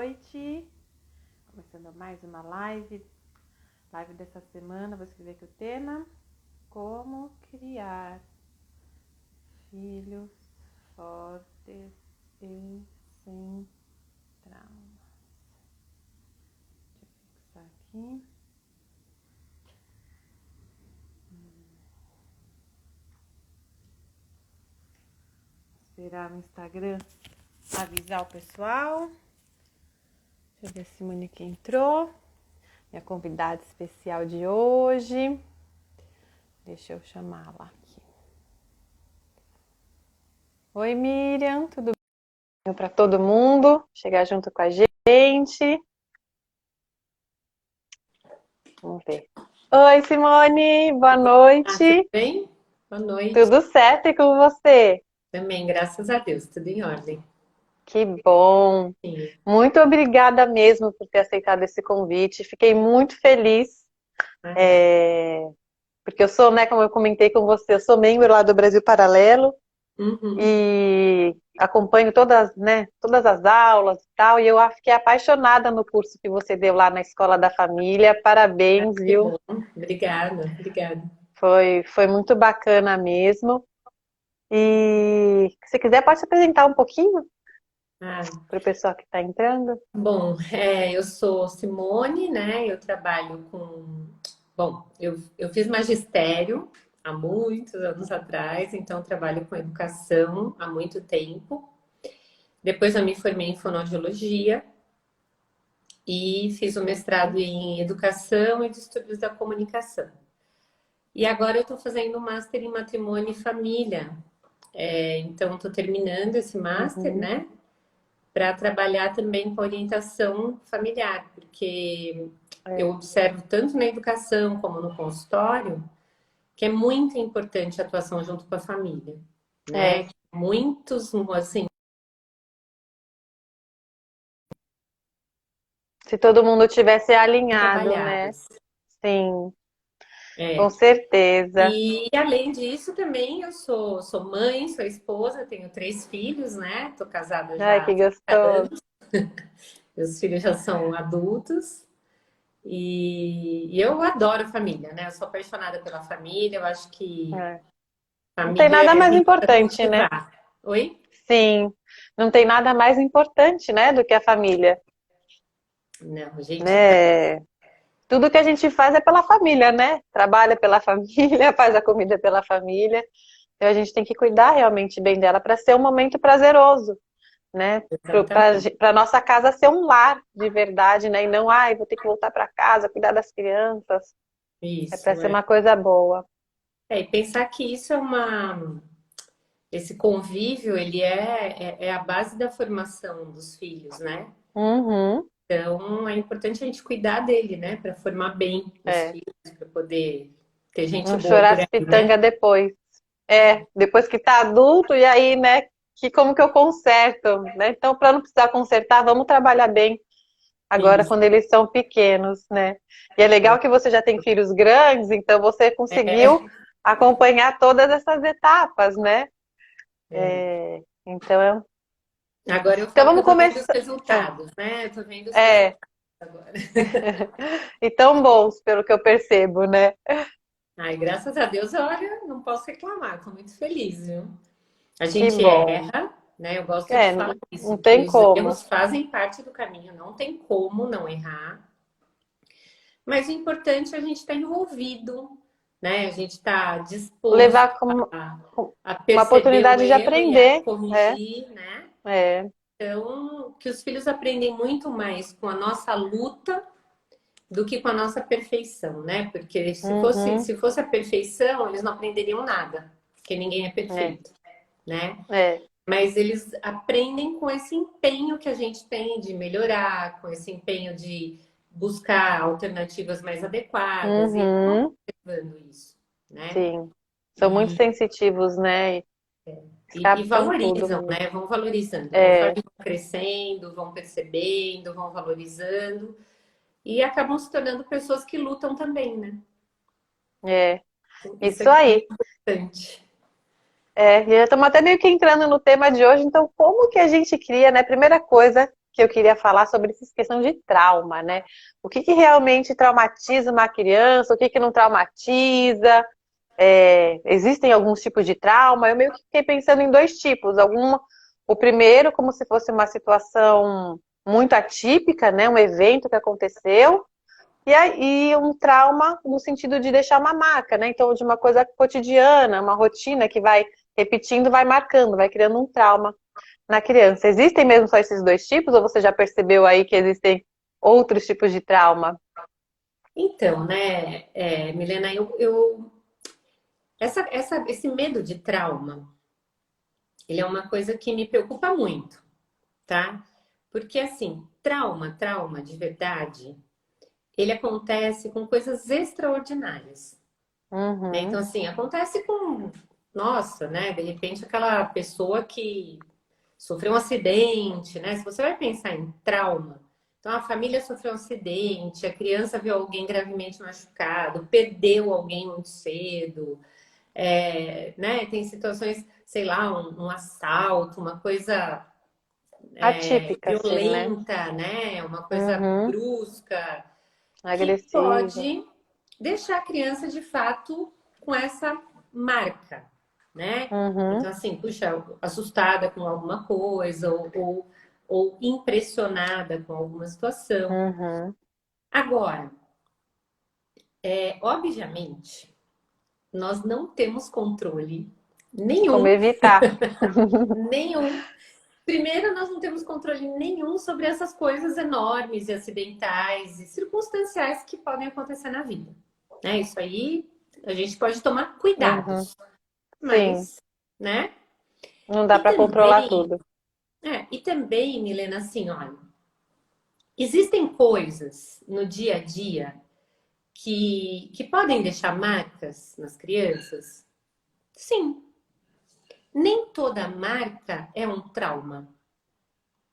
noite. Começando mais uma live dessa semana. Vou escrever aqui o tema: como criar filhos fortes e sem traumas. Deixa eu fixar aqui. Esperar o Instagram avisar o pessoal. Deixa eu ver se a Monique entrou. Minha convidada especial de hoje. Deixa eu chamá-la aqui. Oi, Miriam, tudo bem? Para todo mundo chegar junto com a gente. Vamos ver. Oi, Simone, boa noite. Tudo bem? Boa noite. Tudo certo e com você? Também, graças a Deus, tudo em ordem. Que bom. Sim. Muito obrigada mesmo por ter aceitado esse convite. Fiquei muito feliz. Ah, Porque eu sou, né, como eu comentei com você, eu sou membro lá do Brasil Paralelo uhum. e acompanho todas, né, todas as aulas e tal, e eu fiquei apaixonada no curso que você deu lá na Escola da Família. Parabéns, Que viu? bom. Obrigada. Foi muito bacana mesmo. E se quiser, pode se apresentar um pouquinho Ah, para o pessoal que está entrando. bom, eu sou Simone, né? Eu trabalho com. Bom, eu fiz magistério há muitos anos atrás, então trabalho com educação há muito tempo. Depois eu me formei em fonoaudiologia e fiz o mestrado em educação e distúrbios da comunicação. E agora eu estou fazendo um master em matrimônio e família. Então, estou terminando esse master, Uhum. né? Para trabalhar também com orientação familiar, porque eu É, observo tanto na educação como no consultório que é muito importante a atuação junto com a família, né? é. Muitos, assim, Se todo mundo tivesse alinhado, né? trabalhadas. Sim, com É. certeza. E além disso, também eu sou mãe, sou esposa, tenho 3 filhos, né? Tô casada Ai, já há que 30 gostoso. anos, meus filhos já são adultos. E eu adoro família, né? Eu sou apaixonada pela família, eu acho que É. Não tem família nada é a mais gente para importante, né? cultivar. Oi? Sim, não tem nada mais importante, né, do que a família, Não, a gente tá. né? Tudo que a gente faz é pela família, né? Trabalha pela família, faz a comida pela família. Então a gente tem que cuidar realmente bem dela para ser um momento prazeroso, né? Exatamente. Para nossa casa ser um lar de verdade, né? E não, ai, vou ter que voltar para casa, cuidar das crianças. É para Isso, ser é. uma coisa boa. E pensar que isso é uma. Esse convívio, ele é a base da formação dos filhos, né? Uhum, Então, é importante a gente cuidar dele, né? Para formar bem os é. filhos, para poder ter gente Não boa chorar por as aí, né? pitangas depois. É, depois que tá adulto, e aí, né, que como que eu conserto, né? Então, para não precisar consertar, vamos trabalhar bem agora Isso. quando eles são pequenos, né? E é legal que você já tem filhos grandes, então você conseguiu É, acompanhar todas essas etapas, né? é. Então, Agora eu então falo que eu vamos tô vendo os começar. resultados, né? Eu tô vendo os É, resultados agora. e tão bons, pelo que eu percebo, né? Ai, graças a Deus, olha, não posso reclamar, tô muito feliz, viu? A Que gente bom. erra, né? Eu gosto de É, falar não isso, que tem os como. erros fazem parte do caminho, não tem como não errar. Mas o importante é a gente estar envolvido, né? A gente estar disposto Levar como a uma perceber o oportunidade de erro e a aprender. É, corrigir, né? é. Então, que os filhos aprendem muito mais com a nossa luta do que com a nossa perfeição, né? Porque Uhum, se fosse a perfeição, eles não aprenderiam nada, porque ninguém é é, perfeito, né? é. Mas eles aprendem com esse empenho que a gente tem de melhorar, com esse empenho de buscar alternativas mais adequadas, e eles vão Uhum, observando isso, né? sim. São muito E, sensitivos, né? Eles e captam tudo valorizam, mesmo. né? Vão valorizando, conforme É, vão crescendo, vão percebendo, vão valorizando e acabam se tornando pessoas que lutam também, né? é. Isso Isso é que é aí. importante. É, e já estamos até meio que entrando no tema de hoje, então como que a gente cria, né? Primeira coisa que eu queria falar sobre essa questão de trauma, né? O que realmente traumatiza uma criança, o que não traumatiza? Existem alguns tipos de trauma? Eu meio que fiquei pensando em dois tipos. O primeiro, como se fosse uma situação muito atípica, né? Um evento que aconteceu. E aí um trauma no sentido de deixar uma marca, né? Então, de uma coisa cotidiana, uma rotina que vai repetindo, vai marcando, vai criando um trauma na criança. Existem mesmo só esses dois tipos, ou você já percebeu aí que existem outros tipos de trauma? Então, né, Milena, esse medo de trauma, ele é uma coisa que me preocupa muito, tá? Porque, assim, trauma de verdade, ele acontece com coisas extraordinárias, né? Então, Uhum, assim, acontece com, nossa, né? De repente, aquela pessoa que sofreu um acidente, né? Se você vai pensar em trauma, então a família sofreu um acidente, a criança viu alguém gravemente machucado, perdeu alguém muito cedo, né? Tem situações, sei lá, um assalto, uma coisa atípica, assim, né? violenta, né? Uma coisa Uhum, brusca, que agressiva. pode deixar a criança de fato com essa marca, né? Uhum, Então, assim, puxa, assustada com alguma coisa ou impressionada com alguma situação. uhum. Agora, obviamente, nós não temos controle Como nenhum, evitar? nenhum. Primeiro, nós não temos controle nenhum sobre essas coisas enormes e acidentais e circunstanciais que podem acontecer na vida. Né? Isso aí a gente pode tomar Uhum, cuidados, sim, mas, né? não dá E para controlar também, tudo. Milena, assim, olha, existem coisas no dia a dia que podem deixar marcas nas crianças? Sim. Nem toda marca é um trauma,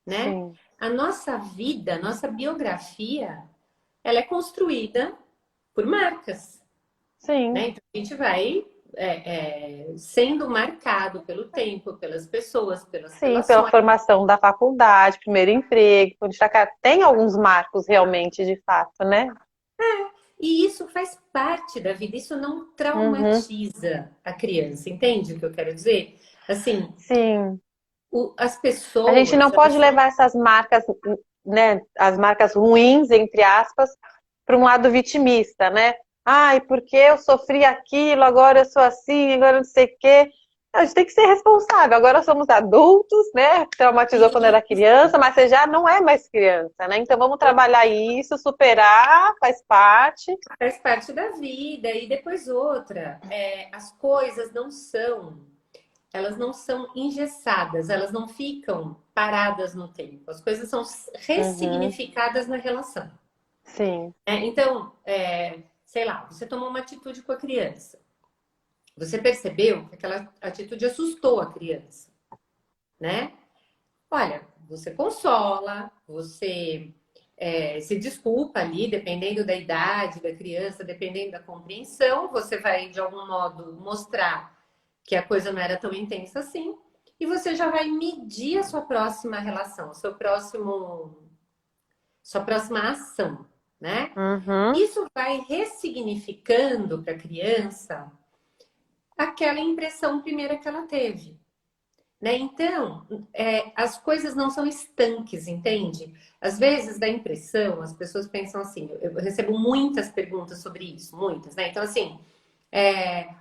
né? Sim, A nossa vida, a nossa biografia, ela é construída por marcas, sim. né? Então a gente vai sendo marcado pelo tempo, pelas pessoas, pelas Sim, pela relações. formação da faculdade, primeiro emprego, quando destacar, tem alguns marcos realmente, de fato, né? E isso faz parte da vida, isso não Uhum, traumatiza a criança, entende o que eu quero dizer? Assim, sim. as A gente não pessoas, elas pode são. levar essas marcas, né, as marcas ruins, entre aspas, para um lado vitimista, né? Ai, porque eu sofri aquilo, agora eu sou assim, agora não sei o quê. A gente tem que ser responsável. Agora somos adultos, né? Traumatizou quando era criança, mas você já não é mais criança, né? Então vamos trabalhar isso, superar, faz parte. Faz parte da vida. E depois outra, as coisas elas não são engessadas, elas não ficam paradas no tempo. As coisas são Uhum, ressignificadas na relação. sim, Então, sei lá, você tomou uma atitude com a criança. Você percebeu que aquela atitude assustou a criança, né? Olha, você consola, você se desculpa ali, dependendo da idade da criança, dependendo da compreensão, você vai de algum modo mostrar que a coisa não era tão intensa assim, e você já vai medir a sua próxima relação, sua próxima ação, né? uhum, Isso vai ressignificando para a criança aquela impressão primeira que ela teve. Né? Então, as coisas não são estanques, entende? Às vezes dá impressão, as pessoas pensam assim, eu recebo muitas perguntas sobre isso, muitas, né? Então, assim,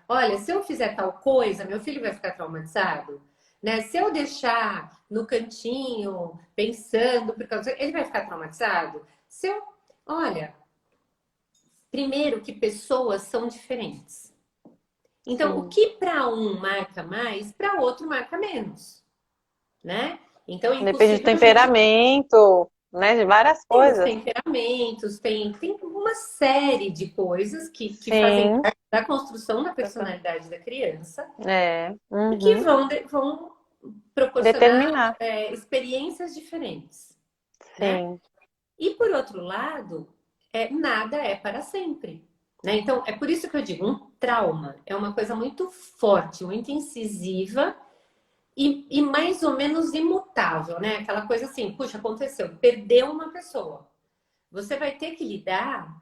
olha, se eu fizer tal coisa, meu filho vai ficar traumatizado, né? Se eu deixar no cantinho, pensando, ele vai ficar traumatizado? Olha, primeiro que pessoas são diferentes. Então, o sim. que para um marca mais, para outro marca menos, né? Então, é Depende do impossível a gente. temperamento, né? De várias Tem os coisas. temperamentos, tem uma série de coisas que fazem Sim, parte da construção da personalidade da criança e que uhum. vão proporcionar Determinar, experiências diferentes, né? sim, E por outro lado, nada é para sempre. Né? Então, é por isso que eu digo, um trauma é uma coisa muito forte, muito incisiva e mais ou menos imutável, né? Aquela coisa assim, puxa, aconteceu, perdeu uma pessoa. Você vai ter que lidar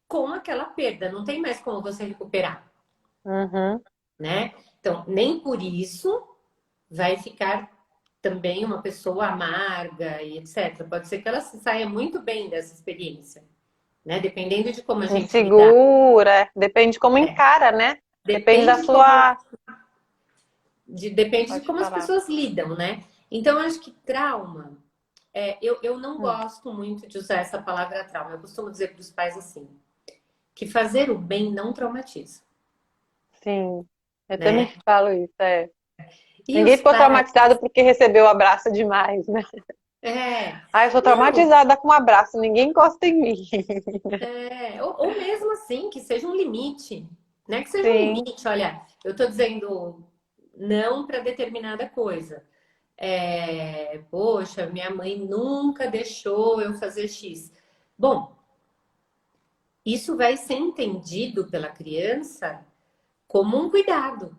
com aquela perda, não tem mais como você recuperar, Uhum. né? Então, nem por isso vai ficar também uma pessoa amarga e etc. Pode ser que ela se saia muito bem dessa experiência, né? Dependendo de como a gente lidar. Insegura, depende de como É, encara, né? Depende da depende de como, sua. depende de Pode como as falar. pessoas lidam, né? Então, eu acho que trauma, eu não Hum, gosto muito de usar essa palavra trauma. Eu costumo dizer para os pais assim, que fazer o bem não traumatiza, sim, eu também né? falo isso, é. E Ninguém os ficou pais, traumatizado porque recebeu o abraço demais, né? Ah, eu sou não, traumatizada com um abraço, ninguém encosta em mim. ou mesmo assim, que seja um limite, né? Que seja um Sim, limite. Olha, eu estou dizendo não para determinada coisa. Poxa, minha mãe nunca deixou eu fazer X. Bom, isso vai ser entendido pela criança como um cuidado,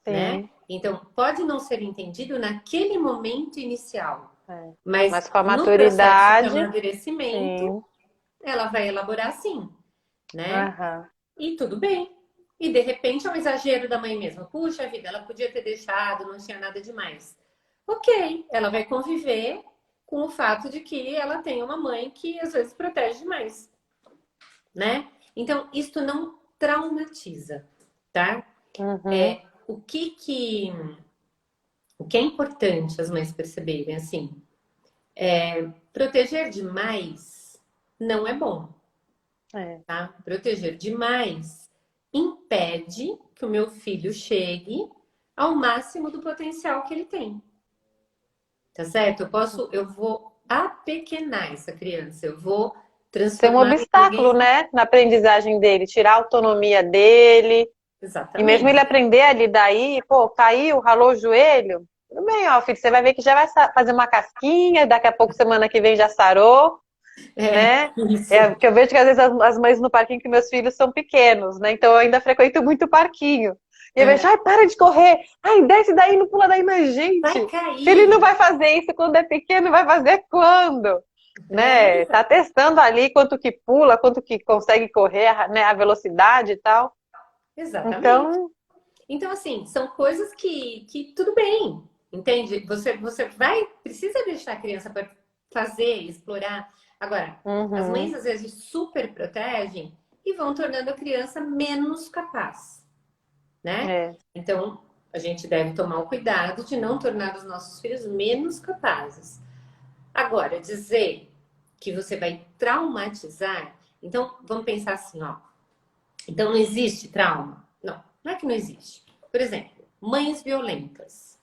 né? sim. Então, pode não ser entendido naquele momento inicial, É. mas Mas com a no processo de maturidade, amadurecimento, sim. ela vai elaborar assim, né? Aham. E tudo bem. E de repente é um exagero da mãe mesma. Puxa vida, ela podia ter deixado, não tinha nada demais. Ok, ela vai conviver com o fato de que ela tem uma mãe que às vezes protege demais, né? Então, isto não traumatiza, tá? Uhum. O o que é importante as mães perceberem assim, proteger demais não é bom, É. tá? Proteger demais impede que o meu filho chegue ao máximo do potencial que ele tem. Tá certo? Eu vou apequenar essa criança, eu vou Ser um transformar em obstáculo, alguém. né, na aprendizagem dele, tirar a autonomia dele. E mesmo ele Exatamente. aprender a lidar aí, pô, caiu, ralou o joelho. Tudo bem, ó, filho, você vai ver que já vai fazer uma casquinha, daqui a pouco, semana que vem, já sarou, né? Isso. É, porque eu vejo que às vezes as mães no parquinho que meus filhos são pequenos, né? Então eu ainda frequento muito parquinho. E eu vejo, É. ai, para de correr, ai, desce daí, não pula daí, mas Vai gente, se ele não cair. vai fazer isso quando é pequeno, vai fazer quando? Né? É, Tá testando ali quanto que pula, quanto que consegue correr, né? A velocidade e tal. exatamente. Então, Então, assim, são coisas que tudo bem, entende? Você precisa deixar a criança para fazer, explorar. Agora, as mães uhum, às vezes super protegem e vão tornando a criança menos capaz, né? é. Então, a gente deve tomar o cuidado de não tornar os nossos filhos menos capazes. Agora, dizer que você vai traumatizar, então vamos pensar assim, ó. Então não existe trauma? Não, não é que não existe. Por exemplo, mães violentas,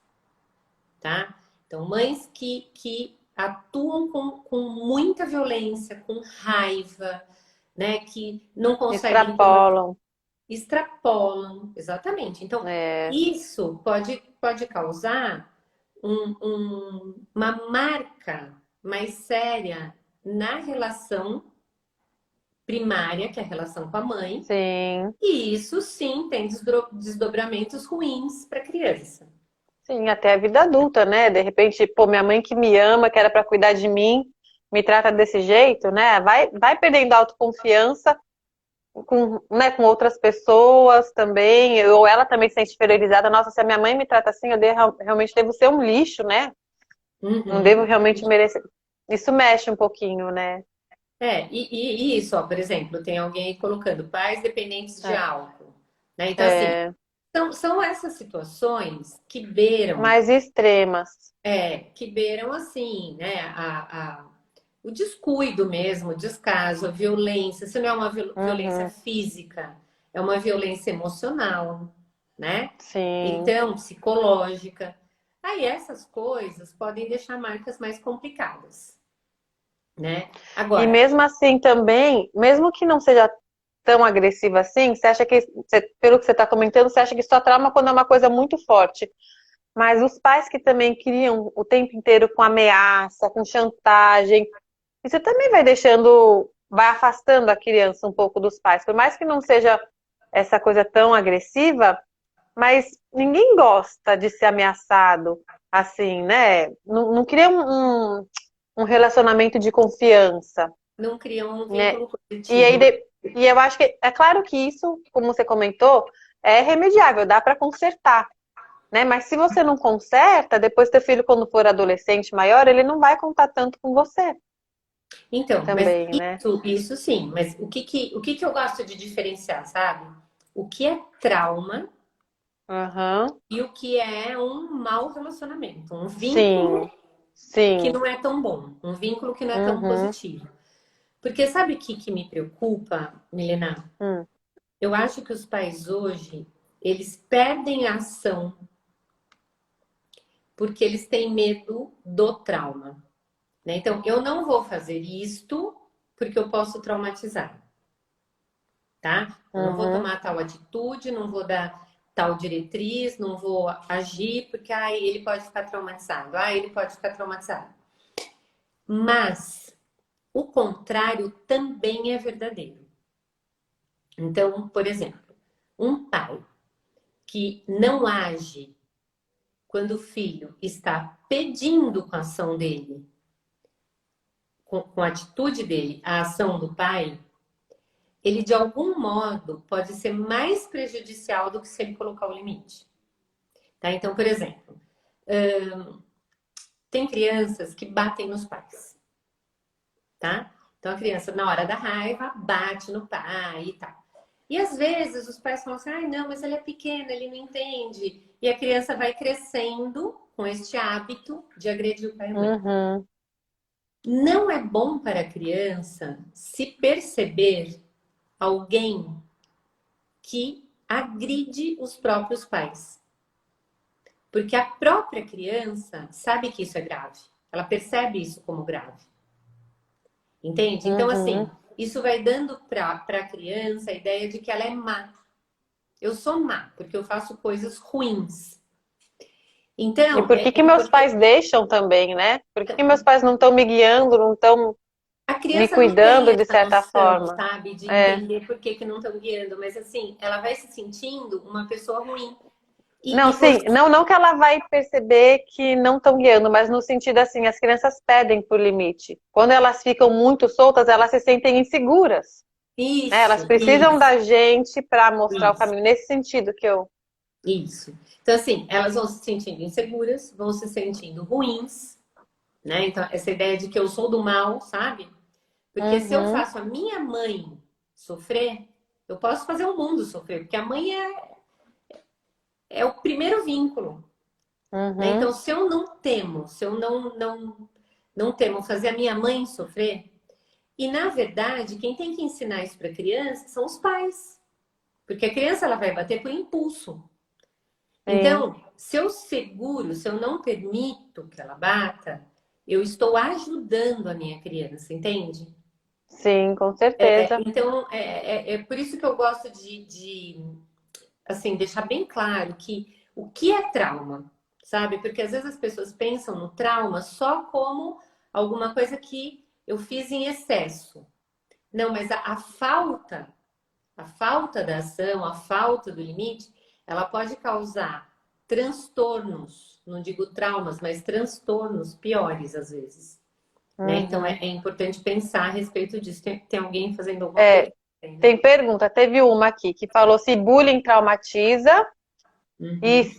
tá? Então, mães que atuam com muita violência, com raiva, né? Que não conseguem Extrapolam. extrapolam, exatamente. Então, É, isso pode causar uma marca mais séria na relação primária, que é a relação com a mãe, sim, e isso sim tem desdobramentos ruins para a criança. sim, até a vida adulta, né? De repente, pô, minha mãe que me ama, que era pra cuidar de mim, me trata desse jeito, né? Vai perdendo a autoconfiança né, com outras pessoas também, ou ela também se sente inferiorizada. Nossa, se a minha mãe me trata assim, realmente devo ser um lixo, né? Não devo Uhum. realmente merecer. Isso mexe um pouquinho, né? E isso, ó, por exemplo, tem alguém aí colocando pais dependentes de É, álcool, né? Então, assim, é, são essas situações que beiram, mais extremas. que beiram assim, né? O descuido mesmo, o descaso, a violência. Se não é uma violência Uhum, física, é uma violência emocional, né? sim. Então, psicológica. Aí essas coisas podem deixar marcas mais complicadas, né? E Agora, mesmo assim também, mesmo que não seja tão agressiva assim, você acha que, pelo que você está comentando, você acha que só trauma quando é uma coisa muito forte. Mas os pais que também criam o tempo inteiro com ameaça, com chantagem, isso também vai deixando, vai afastando a criança um pouco dos pais. Por mais que não seja essa coisa tão agressiva, mas ninguém gosta de ser ameaçado assim, né? Não cria um relacionamento de confiança, Não criam um né? vínculo E aí, positivo. e eu acho que é claro que isso, como você comentou, é remediável, dá para consertar, né? Mas se você não conserta, depois teu filho, quando for adolescente maior, ele não vai contar tanto com você Então, mas também, né? isso sim, mas o que que eu gosto de diferenciar, sabe? O que é trauma Aham. e o que é um mau relacionamento, um vínculo Sim, que sim. não é tão bom, um vínculo que não é tão Uhum. positivo. Porque sabe o que que me preocupa, Milena? Hum. Eu acho que os pais hoje, eles perdem a ação porque eles têm medo do trauma, né? Então, eu não vou fazer isto porque eu posso traumatizar, tá? Eu não vou Uhum. tomar tal atitude, não vou dar tal diretriz, não vou agir porque ele pode ficar traumatizado, ele pode ficar traumatizado. Mas o contrário também é verdadeiro. Então, por exemplo, um pai que não age quando o filho está pedindo com a ação dele, com a atitude dele, a ação do pai, ele de algum modo pode ser mais prejudicial do que se ele colocar o limite. Tá? Então, por exemplo, tem crianças que batem nos pais, tá? Então a criança, na hora da raiva, bate no pai e tal. E às vezes os pais falam assim, não, mas ele é pequeno, ele não entende. E a criança vai crescendo com este hábito de agredir o pai e a mãe. Uhum. Não é bom para a criança se perceber alguém que agride os próprios pais. Porque a própria criança sabe que isso é grave. Ela percebe isso como grave. Entende? Então, assim, Uhum. isso vai dando para a criança a ideia de que ela é má. Eu sou má, porque eu faço coisas ruins. E Então, por que é que meus importante. pais deixam também, né? Por que que meus pais não estão me guiando, não estão A me criança não tem cuidando de essa certa noção, forma? sabe, de É. entender por que que não estão guiando, mas assim, ela vai se sentindo uma pessoa ruim. Não, E sim, você. não que ela vai perceber que não estão guiando, mas no sentido assim, as crianças pedem por limite. Quando elas ficam muito soltas, elas se sentem inseguras, né? Elas Isso, precisam isso, da gente para mostrar o isso. caminho. Nesse sentido que eu. Isso. Então, assim, elas vão se sentindo inseguras, vão se sentindo ruins, né? Então, essa ideia de que eu sou do mal, sabe? Porque se eu Uhum, faço a minha mãe sofrer, eu posso fazer o mundo sofrer, porque a mãe é o primeiro vínculo, né? Então, uhum. se eu não temo, se eu não temo fazer a minha mãe sofrer, e na verdade, quem tem que ensinar isso para a criança são os pais, porque a criança ela vai bater por impulso. Sim, Então, se eu seguro, se eu não permito que ela bata, eu estou ajudando a minha criança, entende? sim, com certeza. Então, é por isso que eu gosto assim, deixar bem claro que o que é trauma, sabe? Porque às vezes as pessoas pensam no trauma só como alguma coisa que eu fiz em excesso. Não, mas a falta da ação, a falta do limite, ela pode causar transtornos, não digo traumas, mas transtornos piores às vezes, né? Então é, Uhum. é importante pensar a respeito disso. Tem alguém fazendo alguma É, pergunta ainda? tem pergunta, teve uma aqui que falou se bullying traumatiza. Uhum.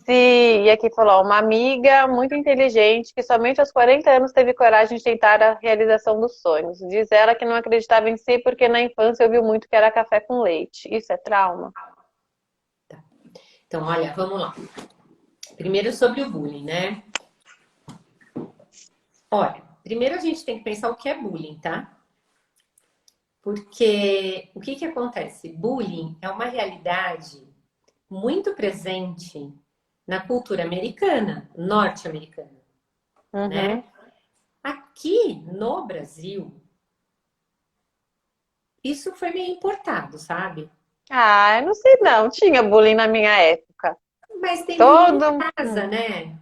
E aqui falou, ó, uma amiga muito inteligente que somente aos 40 anos teve coragem de tentar a realização dos sonhos. Diz ela que não acreditava em si porque na infância ouviu muito que era café com leite. Isso é trauma? Então, olha, vamos lá. Primeiro sobre o bullying, né? Olha, primeiro a gente tem que pensar o que é bullying, tá? Porque o que que acontece? Bullying é uma realidade muito presente na cultura americana, norte-americana, né? Uhum. Aqui no Brasil, isso foi meio importado, sabe? Ah, eu não sei não. Tinha bullying na minha época. Mas tem bullying em Todo. casa, né?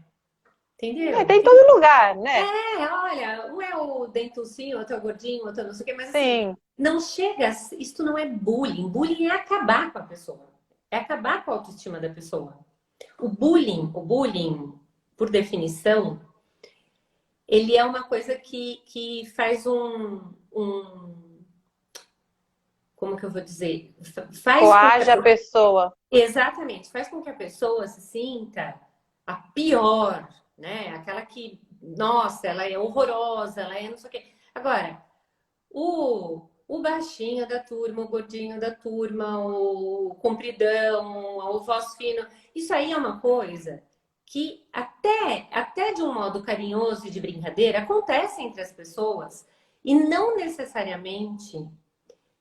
Entendeu? Tem em todo lugar, né? Olha, um é o dentucinho, outro é o gordinho, outro é não sei o quê, mas assim, Sim. não chega, isso não é bullying. Bullying é acabar com a pessoa. É acabar com a autoestima da pessoa. O bullying, por definição, ele é uma coisa que faz como que eu vou dizer? Faz com que Coage a pessoa. exatamente, faz com que a pessoa se sinta a pior, né? Aquela que, nossa, ela é horrorosa, ela é não sei o quê. Agora, o baixinho da turma, o gordinho da turma, o compridão, o voz fino, isso aí é uma coisa que até de um modo carinhoso e de brincadeira acontece entre as pessoas e não necessariamente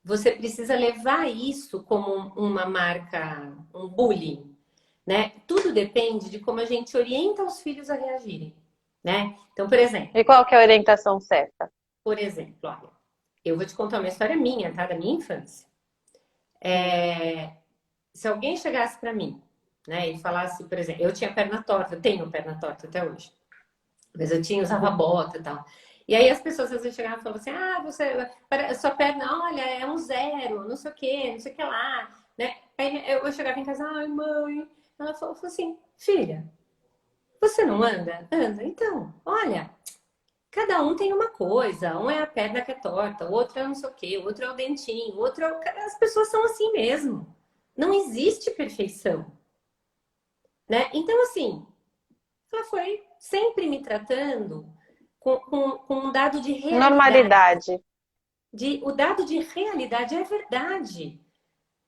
você precisa levar isso como uma marca, um bullying, né? Tudo depende de como a gente orienta os filhos a reagirem, né? Então, E qual que é a orientação certa? por exemplo, olha, eu vou te contar uma história minha, tá? Da minha infância. Hum. Se alguém chegasse para mim, né, e falasse, por exemplo, eu tinha perna torta, eu tenho perna torta até hoje, mas eu tinha, usava bota e tal. E aí as pessoas às vezes chegavam e falavam assim, ah, sua perna, olha, é um zero, não sei o quê, não sei o que lá, né? Aí eu chegava em casa, ai, mãe, ela falou assim, filha, você não anda? Anda. Então, olha, cada um tem uma coisa. Um é a perna que é torta, o outro é não sei o quê, o outro é o dentinho, o outro é o... As pessoas são assim mesmo. Não existe perfeição, né? Então, assim, ela foi sempre me tratando com um dado de realidade. Normalidade. O dado de realidade é verdade.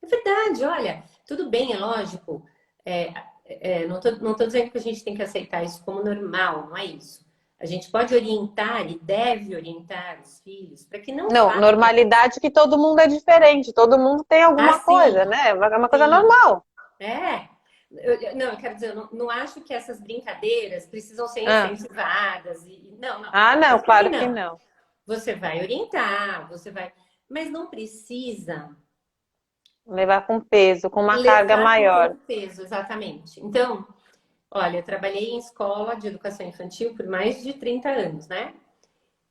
É verdade, olha, tudo bem, é lógico. É, não tô dizendo que a gente tem que aceitar isso como normal, não é isso. A gente pode orientar e deve orientar os filhos para que não Não, façam. normalidade que todo mundo é diferente, todo mundo tem alguma Assim, coisa, né? É uma coisa sim, normal. é. Não, eu quero dizer, eu não acho que essas brincadeiras precisam ser Ah, incentivadas. Não, não. ah, não, Mas também claro que não. não. Você vai orientar, você vai. Mas não precisa Levar com peso, com uma carga levar com maior. tanto peso, exatamente. Então, olha, eu trabalhei em escola de educação infantil por mais de 30 anos, né?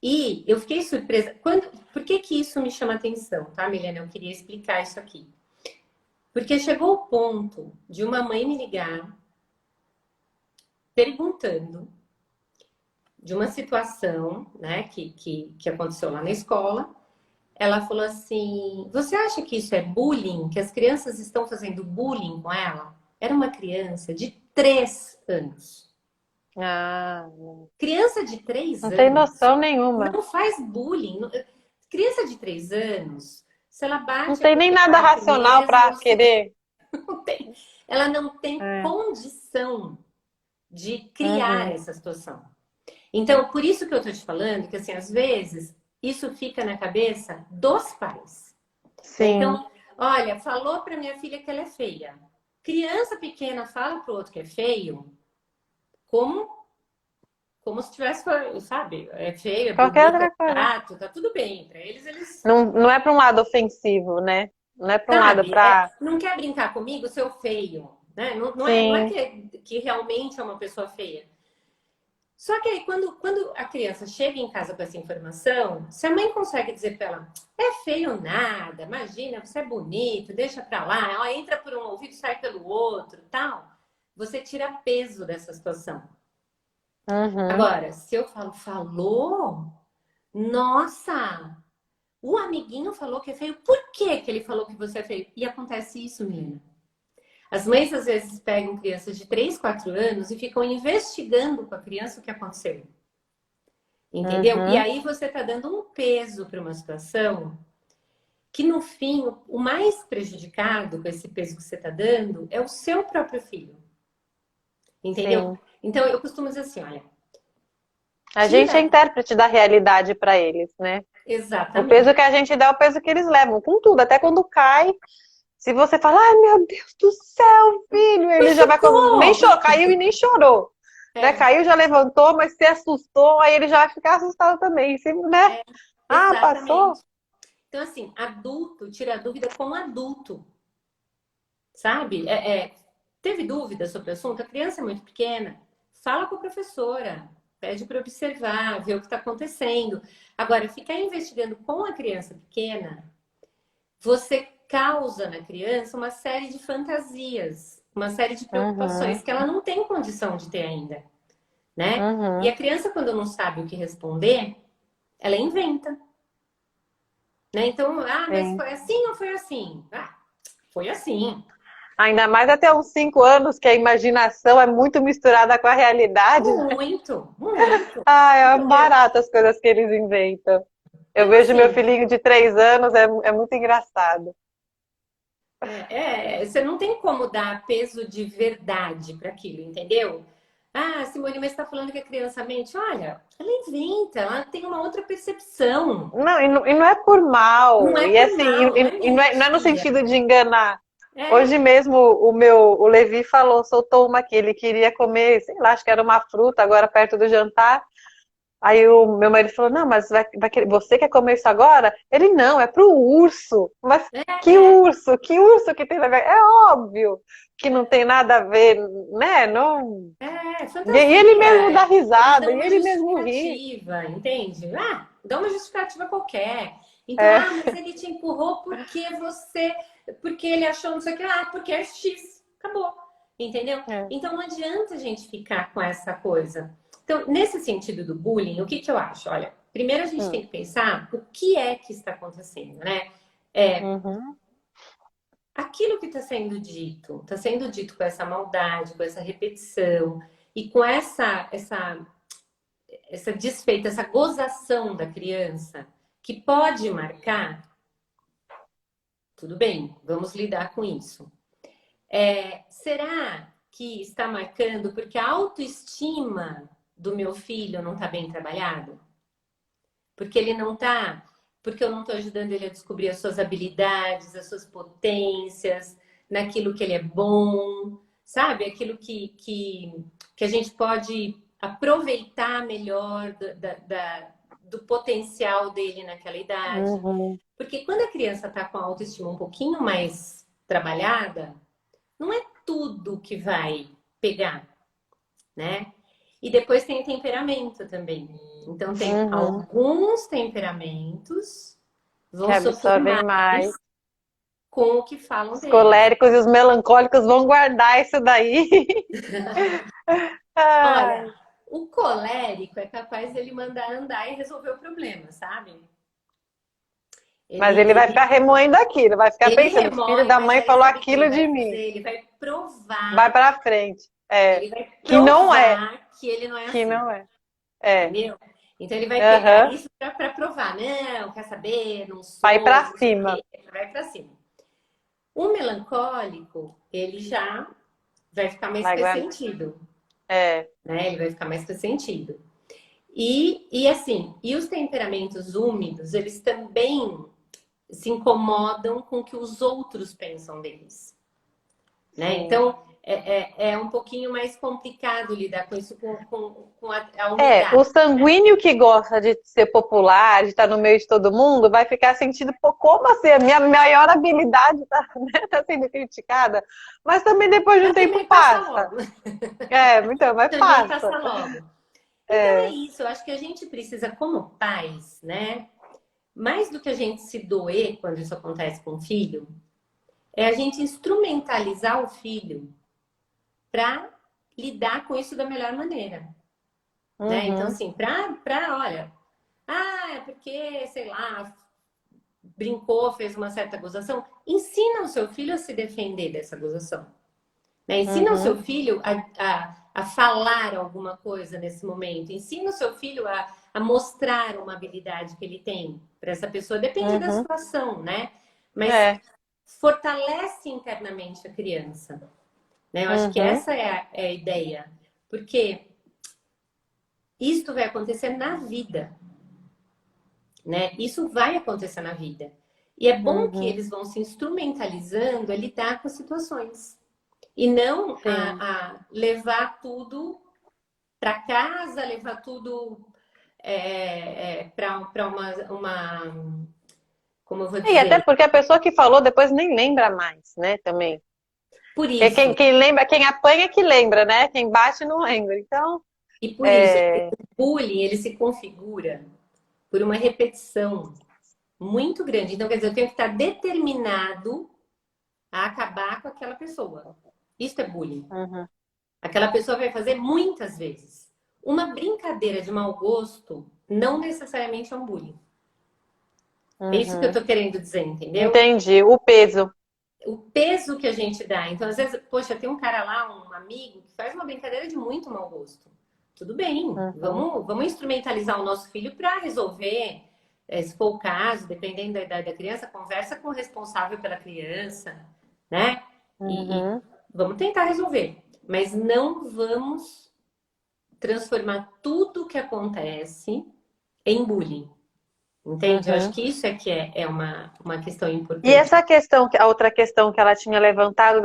E eu fiquei surpresa. Por que que isso me chama atenção, tá, Milena? Eu queria explicar isso aqui. Porque chegou o ponto de uma mãe me ligar perguntando de uma situação, né, que aconteceu lá na escola. Ela falou assim: Você acha que isso é bullying? Que as crianças estão fazendo bullying com ela? Era uma criança de 3 anos. Ah, Criança de 3 não tem anos noção nenhuma. não faz bullying. Criança de 3 anos, se ela Não bate, é tem nem porque nada bate racional mesmo, para ou se querer. não tem. Ela não tem É. condição de criar Uhum, essa situação. Então, por isso que eu tô te falando que, assim, às vezes, isso fica na cabeça dos pais. Né? sim. Então, olha, falou para minha filha que ela é feia. Criança pequena fala pro outro que é feio, como como se tivesse, sabe, é feio, é Qualquer bonito, é outra coisa. chato, tá tudo bem. Para eles, Não, não é para um lado ofensivo, né? Não é para um lado sabe, para. não quer brincar comigo, seu feio, né? Não é Sim. que realmente é uma pessoa feia. Só que aí, quando a criança chega em casa com essa informação, se a mãe consegue dizer para ela, é feio nada, imagina, você é bonito, deixa pra lá, ela entra por um ouvido e sai pelo outro, tal, você tira peso dessa situação. Uhum. Agora, se eu falo, falou? Nossa, o amiguinho falou que é feio, por que que ele falou que você é feio? E acontece isso, menina. As mães às vezes pegam crianças de 3, 4 anos e ficam investigando com a criança o que aconteceu. Entendeu? E Uhum. aí você está dando um peso para uma situação que, no fim, o mais prejudicado com esse peso que você está dando é o seu próprio filho. Entendeu? Sim. Então, eu costumo dizer assim: olha, A gente é tira. intérprete da realidade para eles, né? O peso Exatamente. que a gente dá é o peso que eles levam, com tudo, até quando cai. Se você fala, ai meu Deus do céu, filho, ele já vai. Nem Machucou! chorou, caiu e nem chorou. Né? É, Caiu, já levantou, mas se assustou, aí ele já vai ficar assustado também, né? Ah, passou? exatamente. Então, assim, adulto tira a dúvida com adulto, sabe? Teve dúvida sobre o assunto? A criança é muito pequena, fala com a professora, pede para observar, ver o que está acontecendo. Agora, ficar investigando com a criança pequena, você causa na criança uma série de fantasias, uma série de preocupações Uhum. que ela não tem condição de ter ainda, né? E Uhum. a criança, quando não sabe o que responder, ela inventa, né? Então, mas Sim. foi assim ou foi assim? Foi assim. Ainda mais até uns 5 anos, que a imaginação é muito misturada com a realidade. Muito, muito. Ah, é Entendeu? barato as coisas que eles inventam. Eu Então, vejo meu assim, filhinho de 3 anos, é muito engraçado. você não tem como dar peso de verdade para aquilo, entendeu? Simone, mas você está falando que a criança mente? Olha, ela inventa, ela tem uma outra percepção. Não, e não é por Não mal. é E por assim, mal, não é não é no mentira. sentido de enganar. Hoje É, mesmo o Levi soltou uma que ele queria comer, sei lá, acho que era uma fruta agora perto do jantar. Aí o meu marido falou, não, mas você quer comer isso agora? Ele, não, é pro urso. Mas que é, urso? Que urso que tem a ver? É óbvio que não tem nada a ver, né? Não... E ele fantasia. mesmo dá Eles risada, dão e uma ele mesmo ri. justificativa, entende? Dá uma justificativa qualquer. Então, É, mas ele te empurrou porque ele achou não sei o que, porque é X. Acabou. Entendeu? é. Então não adianta a gente ficar com essa coisa. Então, nesse sentido do bullying, o que que eu acho? Olha, primeiro a gente tem Hum, que pensar o que é que está acontecendo, né? É, uhum, aquilo que está sendo dito com essa maldade, com essa repetição e com essa desfeita, essa gozação da criança, que pode marcar, tudo bem, vamos lidar com isso. Será que está marcando porque a autoestima do meu filho não está bem trabalhado? Porque ele não está, porque eu não estou ajudando ele a descobrir as suas habilidades, as suas potências, naquilo que ele é bom, sabe? Aquilo que a gente pode aproveitar melhor do potencial dele naquela idade. uhum, Porque quando a criança está com a autoestima um pouquinho mais trabalhada, não é tudo que vai pegar, né? E depois tem temperamento também. Então, tem uhum. alguns temperamentos Que vão sofrer absorvem mais. mais com o que falam Os deles. coléricos e os melancólicos vão guardar isso daí. Olha, Ai, o colérico é capaz dele mandar andar e resolver o problema, sabe? mas Ele, ele vai ficar ele, remoendo aquilo, vai ficar ele pensando, filho remói, da mas mãe aí falou sabe o que ele aquilo vai de mim. fazer? Ele vai Vai provar, pra frente. É, ele vai que não é, provar que ele não é que assim. não é. É, Entendeu? Então ele vai pegar aham. isso para provar. Não, quer saber? Não Vai sou, pra não sei o cima. quê. Vai para cima. O melancólico, ele já vai ficar mais Vai guardar. ressentido, É, né? Ele vai ficar mais ressentido. E assim, e os temperamentos úmidos, eles também se incomodam com o que os outros pensam deles, né? sim. Então, é um pouquinho mais complicado lidar com isso com a É, umidade. o sanguíneo que gosta de ser popular, de estar no meio de todo mundo, vai ficar sentindo, pô, como assim? A minha maior habilidade tá, né, tá sendo criticada, mas também depois de um Mas tempo também passa passa. logo. É, então, mas Também passa. passa logo. Então é É, isso, eu acho que a gente precisa, como pais, né? Mais do que a gente se doer quando isso acontece com o filho, é a gente instrumentalizar o filho para lidar com isso da melhor maneira, né? Então, uhum, assim, olha, é porque, sei lá, brincou, fez uma certa gozação, ensina o seu filho a se defender dessa gozação. Né? Ensina o seu uhum, filho a falar alguma coisa nesse momento. Ensina o seu filho a mostrar uma habilidade que ele tem para essa pessoa. Depende da uhum, situação, né? Mas é, fortalece internamente a criança. Né? Eu acho que uhum, essa é a ideia. Porque isto vai acontecer na vida. Né? Isso vai acontecer na vida. E é bom que uhum, eles vão se instrumentalizando a lidar com as situações. E não sim. a levar tudo para casa, levar tudo para como eu vou E até dizer? porque a pessoa que falou depois nem lembra mais, né, também. Por Porque isso, quem lembra, quem apanha é que lembra, né? Quem bate não lembra. Então, e por isso, é, o bullying ele se configura por uma repetição muito grande. Então, quer dizer, eu tenho que estar determinado a acabar com aquela pessoa. Isso é bullying. Uhum. Aquela pessoa vai fazer muitas vezes. Uma brincadeira de mau gosto não necessariamente é um bullying. É isso que eu Uhum. tô querendo dizer, entendeu? Entendi. O peso. O peso que a gente dá. Então, às vezes, poxa, tem um cara lá, um amigo, que faz uma brincadeira de muito mau gosto. Tudo bem, Uhum. vamos instrumentalizar o nosso filho para resolver, se for o caso, dependendo da idade da criança, conversa com o responsável pela criança, né? E Uhum. vamos tentar resolver. Mas não vamos transformar tudo que acontece em bullying. Entende? Eu acho Uhum. que isso é que é uma questão E importante. essa questão, a outra questão que ela tinha levantado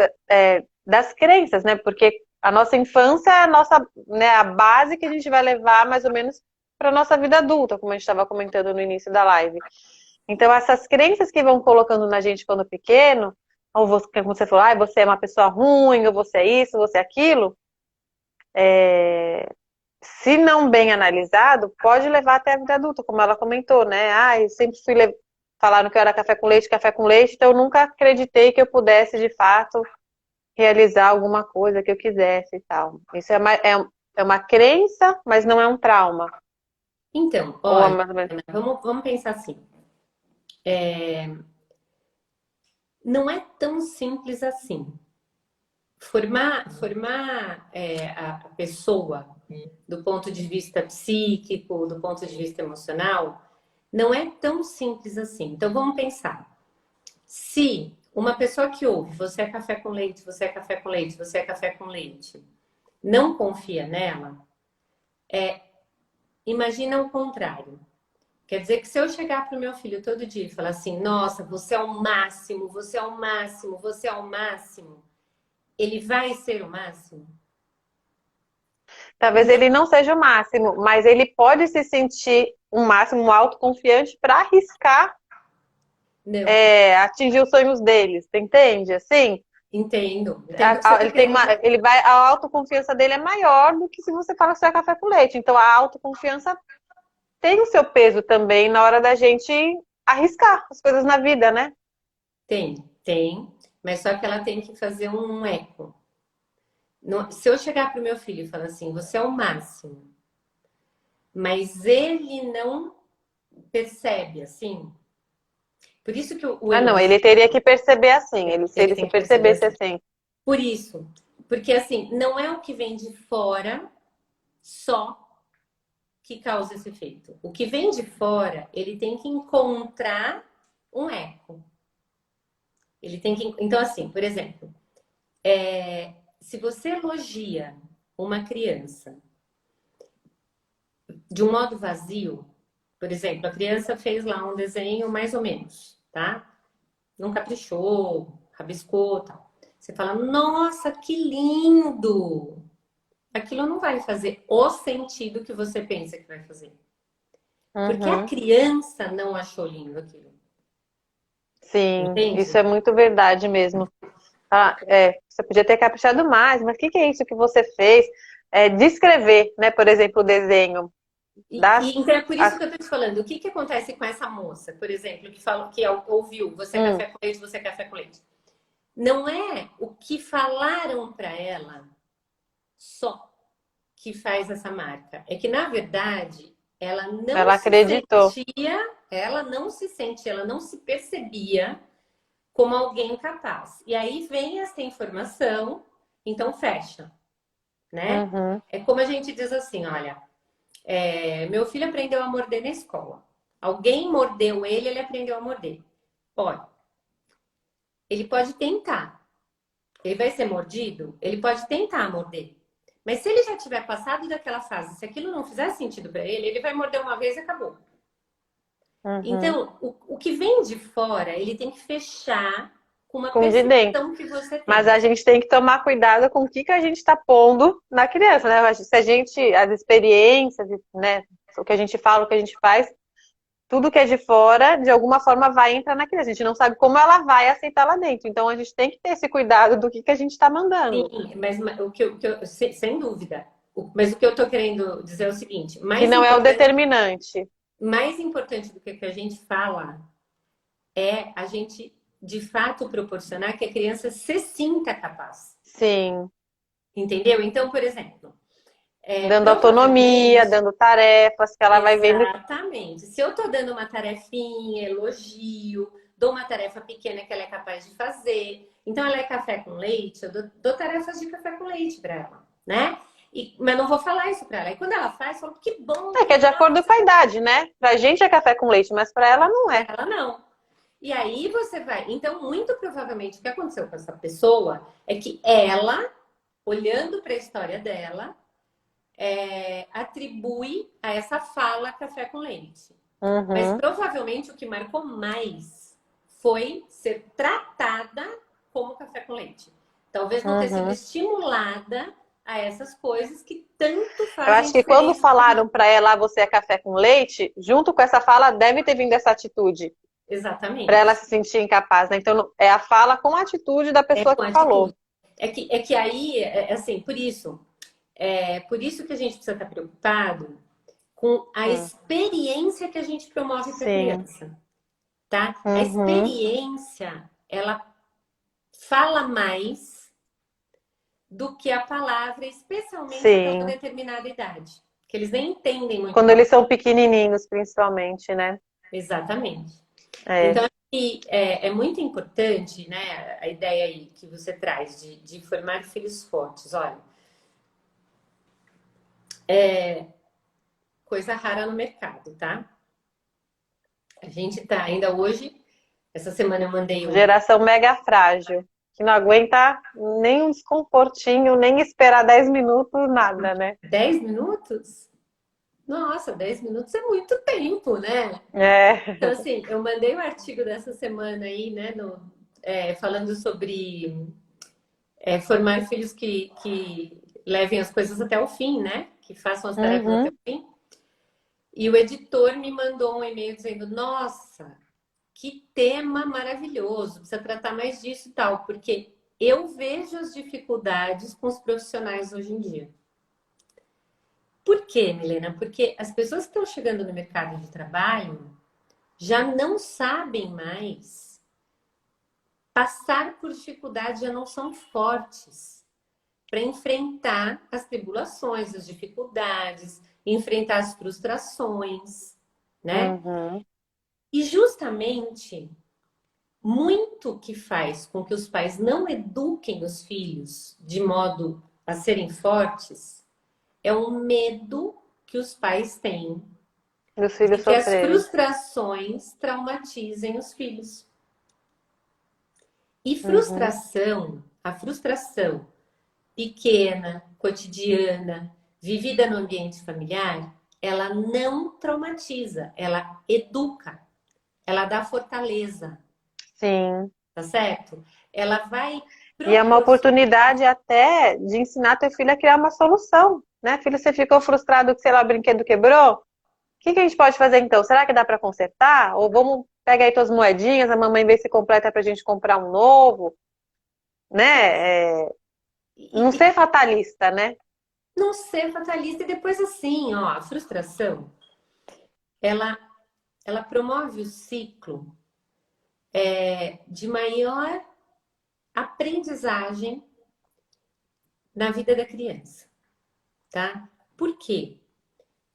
das crenças, né? Porque a nossa infância é a nossa, né, a base que a gente vai levar mais ou menos para a nossa vida adulta, como a gente estava comentando no início da live. Então, essas crenças que vão colocando na gente quando pequeno, ou você, como você falou, ah, você é uma pessoa ruim, ou você é isso, você é aquilo, se não bem analisado, pode levar até a vida adulta, como ela comentou, né? Ah, eu sempre fui falaram que eu era café com leite, então eu nunca acreditei que eu pudesse, de fato, realizar alguma coisa que eu quisesse e tal. Isso é uma crença, mas não é um trauma. Então, Ou é olha, mais ou menos. vamos pensar assim. Não é tão simples assim. Formar a pessoa do ponto de vista psíquico, do ponto de vista emocional, não é tão simples assim. Então vamos pensar. Se uma pessoa que ouve, você é café com leite, você é café com leite, você é café com leite, não confia nela, imagina o contrário. Quer dizer que se eu chegar para o meu filho todo dia e falar assim, nossa, você é o máximo, você é o máximo, você é o máximo, ele vai ser o máximo? Talvez Não, ele não seja o máximo, mas ele pode se sentir um máximo, um autoconfiante para arriscar não. atingir os sonhos deles, você entende? Assim, Entendo. Entendo o que você está ele tem querendo uma, dizer. ele vai, a autoconfiança dele é maior do que se você fala que você é café com leite. Então a autoconfiança tem o seu peso também na hora da gente arriscar as coisas na vida, né? Tem. Mas só que ela tem que fazer um eco. Se eu chegar para o meu filho e falar assim, você é o máximo, mas ele não percebe assim. Por isso que o Ah, não, ele teria que perceber assim. Se ele ele tem se que perceber percebesse assim. assim. Por isso. Porque assim, não é o que vem de fora só que causa esse efeito. O que vem de fora, ele tem que encontrar um eco. Ele tem que. Então, assim, por exemplo, se você elogia uma criança de um modo vazio, por exemplo, a criança fez lá um desenho mais ou menos, tá? Não caprichou, rabiscou, tal. Você fala, nossa, que lindo! Aquilo não vai fazer o sentido que você pensa que vai fazer. Porque a Uhum. criança não achou lindo aquilo. Sim, isso Entende? é muito verdade mesmo. Ah, você podia ter caprichado mais, mas o que é isso que você fez? Descrever, né, por exemplo, o desenho das. Então é por isso As, que eu tô te falando. O que que acontece com essa moça, por exemplo, que falou que ouviu, você é hum, café com leite, você é café com leite. Não é o que falaram para ela só que faz essa marca. É que, na verdade, ela não ela se acreditou. sentia, ela não se sentia, ela não se percebia como alguém capaz. E aí vem essa informação, então fecha, né? Uhum. É como a gente diz assim, olha, meu filho aprendeu a morder na escola. Alguém mordeu ele, ele aprendeu a morder. Olha, ele pode tentar. Ele vai ser mordido? Ele pode tentar morder. Mas se ele já tiver passado daquela fase, se aquilo não fizer sentido para ele, ele vai morder uma vez e acabou. Uhum. Então, o que vem de fora, ele tem que fechar com uma Com de dentro. percepção que você Mas tem. a gente tem que tomar cuidado com o que a gente está pondo na criança, né? Se a gente, as experiências, né? O que a gente fala, o que a gente faz, tudo que é de fora, de alguma forma vai entrar na criança. A gente não sabe como ela vai aceitar lá dentro. Então a gente tem que ter esse cuidado do que a gente está mandando. Sim, mas sem dúvida. Mas o que eu estou querendo dizer é o seguinte: Que não é o determinante. mais importante do que a gente fala é a gente de fato, proporcionar que a criança se sinta capaz. Sim. Entendeu? Então, por exemplo, Dando autonomia, provavelmente, dando tarefas que ela vai vendo. exatamente, se eu tô dando uma tarefinha, elogio, dou uma tarefa pequena que ela é capaz de fazer, então ela é café com leite, eu dou tarefas de café com leite para ela, né? Mas não vou falar isso para ela. E quando ela faz, eu falo, que bom, É que que é de legal. acordo com a idade, né? Pra gente é café com leite, mas pra ela não é. Ela não. E aí você vai. Então, muito provavelmente, o que aconteceu com essa pessoa é que ela, olhando para a história dela, atribui a essa fala café com leite. Mas Uhum, provavelmente o que marcou mais foi ser tratada como café com leite. Talvez não ter sido uhum. estimulada a essas coisas que tanto Eu fazem acho que quando diferença na vida. falaram pra ela, "Ah, você é café com leite", junto com essa fala deve ter vindo essa atitude, pra ela Exatamente. se sentir incapaz, né? Então é a fala com a atitude da É pessoa com que falou. atitude. É que aí, assim, por isso que a gente precisa estar preocupado com a Hum, experiência que a gente promove para a sim. criança, tá? A Uhum, experiência, ela fala mais do que a palavra, especialmente até uma sim. determinada idade, que eles nem entendem muito Quando bem. eles são pequenininhos, principalmente, né? Exatamente. É. Então, é muito importante, né, a ideia aí que você traz de formar filhos fortes. Olha, coisa rara no mercado, tá? A gente tá ainda hoje, essa semana eu mandei Geração mega frágil, que não aguenta nem um desconfortinho, nem esperar 10 minutos, nada, né? 10 minutos. Nossa, 10 minutos é muito tempo, né? É. Então, assim, eu mandei o artigo dessa semana aí, né, falando sobre formar filhos que levem as coisas até o fim, né? Que façam as tarefas até o Uhum. fim. E o editor me mandou um e-mail dizendo: Nossa, que tema maravilhoso, precisa tratar mais disso e tal, porque eu vejo as dificuldades com os profissionais hoje em dia. Por quê, Milena? Porque as pessoas que estão chegando no mercado de trabalho já não sabem mais passar por dificuldade, já não são fortes para enfrentar as tribulações, as dificuldades, enfrentar as frustrações, né? Uhum. E justamente muito que faz com que os pais não eduquem os filhos de modo a serem fortes é o medo que os pais têm Dos de filhos que as sofrerem. frustrações traumatizem os filhos. E Uhum. a frustração pequena, cotidiana, vivida no ambiente familiar, ela não traumatiza, ela educa, ela dá fortaleza, Sim. tá certo? Ela vai E é uma proporcionar. oportunidade até de ensinar teu filho a criar uma solução, né? Filho, você ficou frustrado que, sei lá, o brinquedo quebrou? O que que a gente pode fazer então? Será que dá para consertar? Ou vamos pegar aí tuas moedinhas, a mamãe vê se completa pra gente comprar um novo, né? Não E ser fatalista, né? não ser fatalista. E depois, assim, ó, a frustração, ela, ela promove o ciclo de maior aprendizagem na vida da criança, tá? Por quê?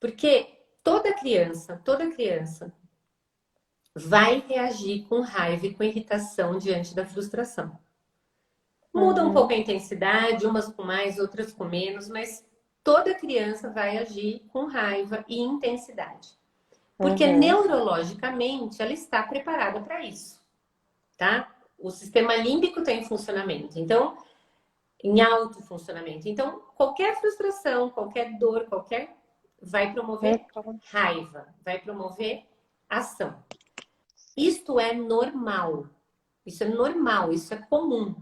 Porque toda criança vai reagir com raiva e com irritação diante da frustração. Muda um pouco Uhum, a intensidade, umas com mais, outras com menos, mas toda criança vai agir com raiva e intensidade. Porque uhum, neurologicamente ela está preparada para isso, tá? O sistema límbico está em funcionamento, então, em alto funcionamento. Então, qualquer frustração, qualquer dor, vai promover então, raiva, vai promover ação. Isto é normal. Isso é normal, isso é comum.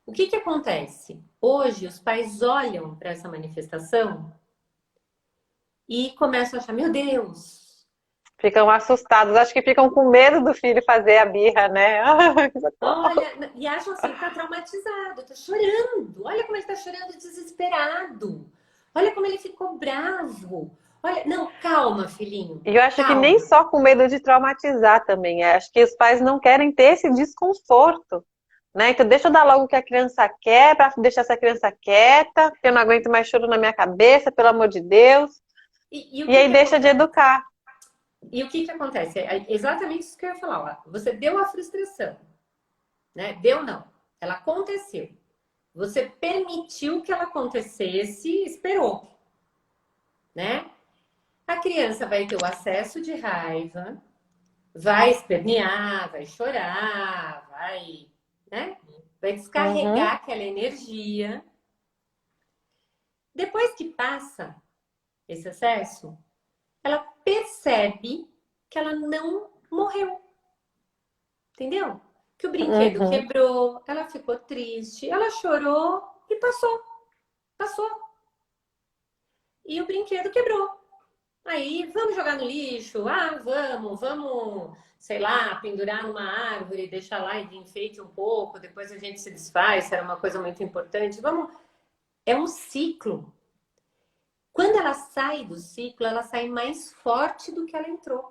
O que que acontece? Hoje os pais olham para essa manifestação e começam a achar, meu Deus, ficam assustados, acho que ficam com medo do filho fazer a birra, né? Ai, socorro. olha, e acham assim, tá traumatizado, tá chorando. Olha como ele tá chorando desesperado. Olha como ele ficou bravo. Olha, não, calma, filhinho, E eu acho que nem calma. só com medo de traumatizar também. Acho que os pais não querem ter esse desconforto, né? Então deixa eu dar logo o que a criança quer, para deixar essa criança quieta, porque eu não aguento mais choro na minha cabeça, pelo amor de Deus. E o E que aí que deixa de acontece? educar. E o que que acontece? É exatamente isso que eu ia falar. Ó. Você deu a frustração, né? Deu não. Ela aconteceu. Você permitiu que ela acontecesse, esperou, né? A criança vai ter o acesso de raiva, vai espernear, vai chorar, vai, né? Vai Uhum, descarregar aquela energia. Depois que passa esse acesso, ela percebe que ela não morreu, entendeu? Que o brinquedo uhum, quebrou, ela ficou triste, ela chorou e passou, passou. E o brinquedo quebrou. Aí, vamos jogar no lixo? Ah, vamos, sei lá, pendurar numa árvore, deixar lá de enfeite um pouco, depois a gente se desfaz, se era uma coisa muito importante. Vamos. É um ciclo. Quando ela sai do ciclo, ela sai mais forte do que ela entrou.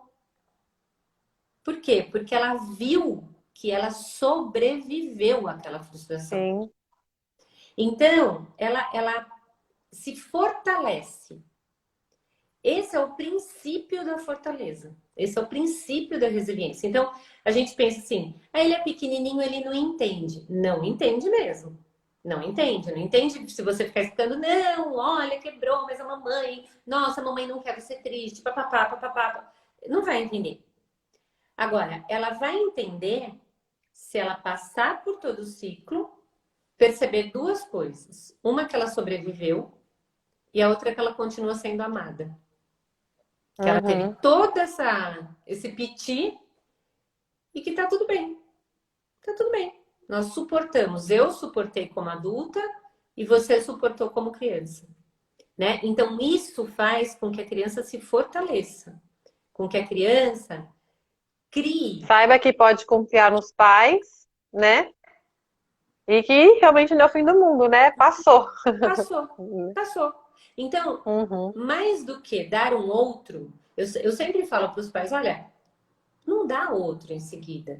Por quê? Porque ela viu que ela sobreviveu àquela frustração. sim. Então, ela se fortalece. Esse é o princípio da fortaleza. Esse é o princípio da resiliência. Então, a gente pensa assim: ah, ele é pequenininho, ele não entende. Não entende mesmo. Não entende. Não entende se você ficar explicando, não, olha, quebrou, mas a mamãe, nossa, a mamãe não quer você triste, papapá, papapá. Não vai entender. Agora, ela vai entender se ela passar por todo o ciclo, perceber duas coisas. Uma que ela sobreviveu e a outra que ela continua sendo amada. Que ela teve Uhum. toda esse piti e que tá tudo bem. Tá tudo bem. Nós suportamos. Eu suportei como adulta e você suportou como criança, né? Então isso faz com que a criança se fortaleça, com que a criança crie. Saiba que pode confiar nos pais, né? E que realmente não é o fim do mundo, né? Passou. Passou, passou. Então, Uhum. mais do que dar um outro, eu sempre falo para os pais: olha, não dá outro em seguida.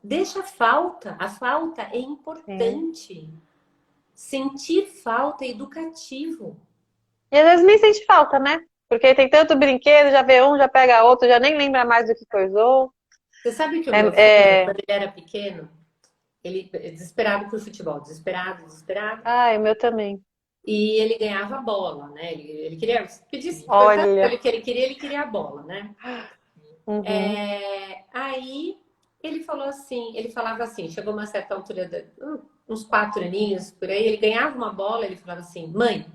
Deixa a falta. A falta é Sim. importante. Sentir falta é educativo. E às vezes nem sente falta, né? Porque tem tanto brinquedo, já vê um, já pega outro, já nem lembra mais do que coisou. Você sabe que o É, meu filho, é... quando ele era pequeno, ele é desesperado por futebol, desesperado, desesperado, Ai, o meu também. e ele ganhava a bola, né? Ele queria, pedisse, perguntasse Olha. o que ele queria a bola, né? Uhum. Aí ele falou assim, ele falava assim, chegou uma certa altura, uns 4 aninhos por aí, ele ganhava uma bola, ele falava assim, mãe,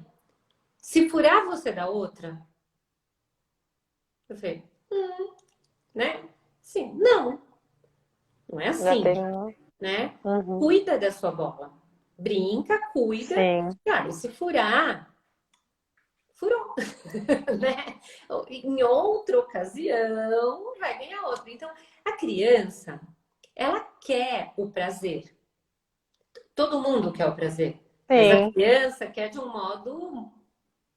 se furar você dá outra? Eu falei, né? Sim, não, não é Já assim, tem um. né? Uhum. Cuida da sua bola. Brinca, cuida. Sim. Cara, e se furar, furou, né? Em outra ocasião, vai ganhar outra. Então, a criança, ela quer o prazer. Todo mundo quer o prazer. Mas a Sim. criança quer de um modo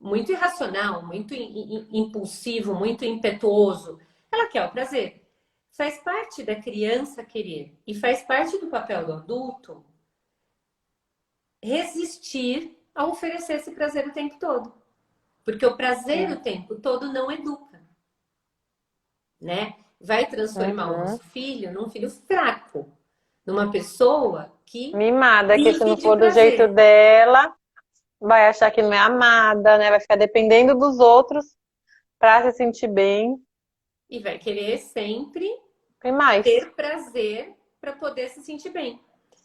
muito irracional, muito impulsivo, muito impetuoso. Ela quer o prazer. Faz parte da criança querer e faz parte do papel do adulto resistir a oferecer esse prazer o tempo todo. Porque o prazer Sim. o tempo todo não educa, né? Vai transformar o Uhum. nosso filho num filho fraco, numa pessoa que Mimada, que se vive não de for do jeito prazer dela, vai achar que não é amada, né? Vai ficar dependendo dos outros pra se sentir bem. e vai querer sempre E mais. ter prazer para poder se sentir bem.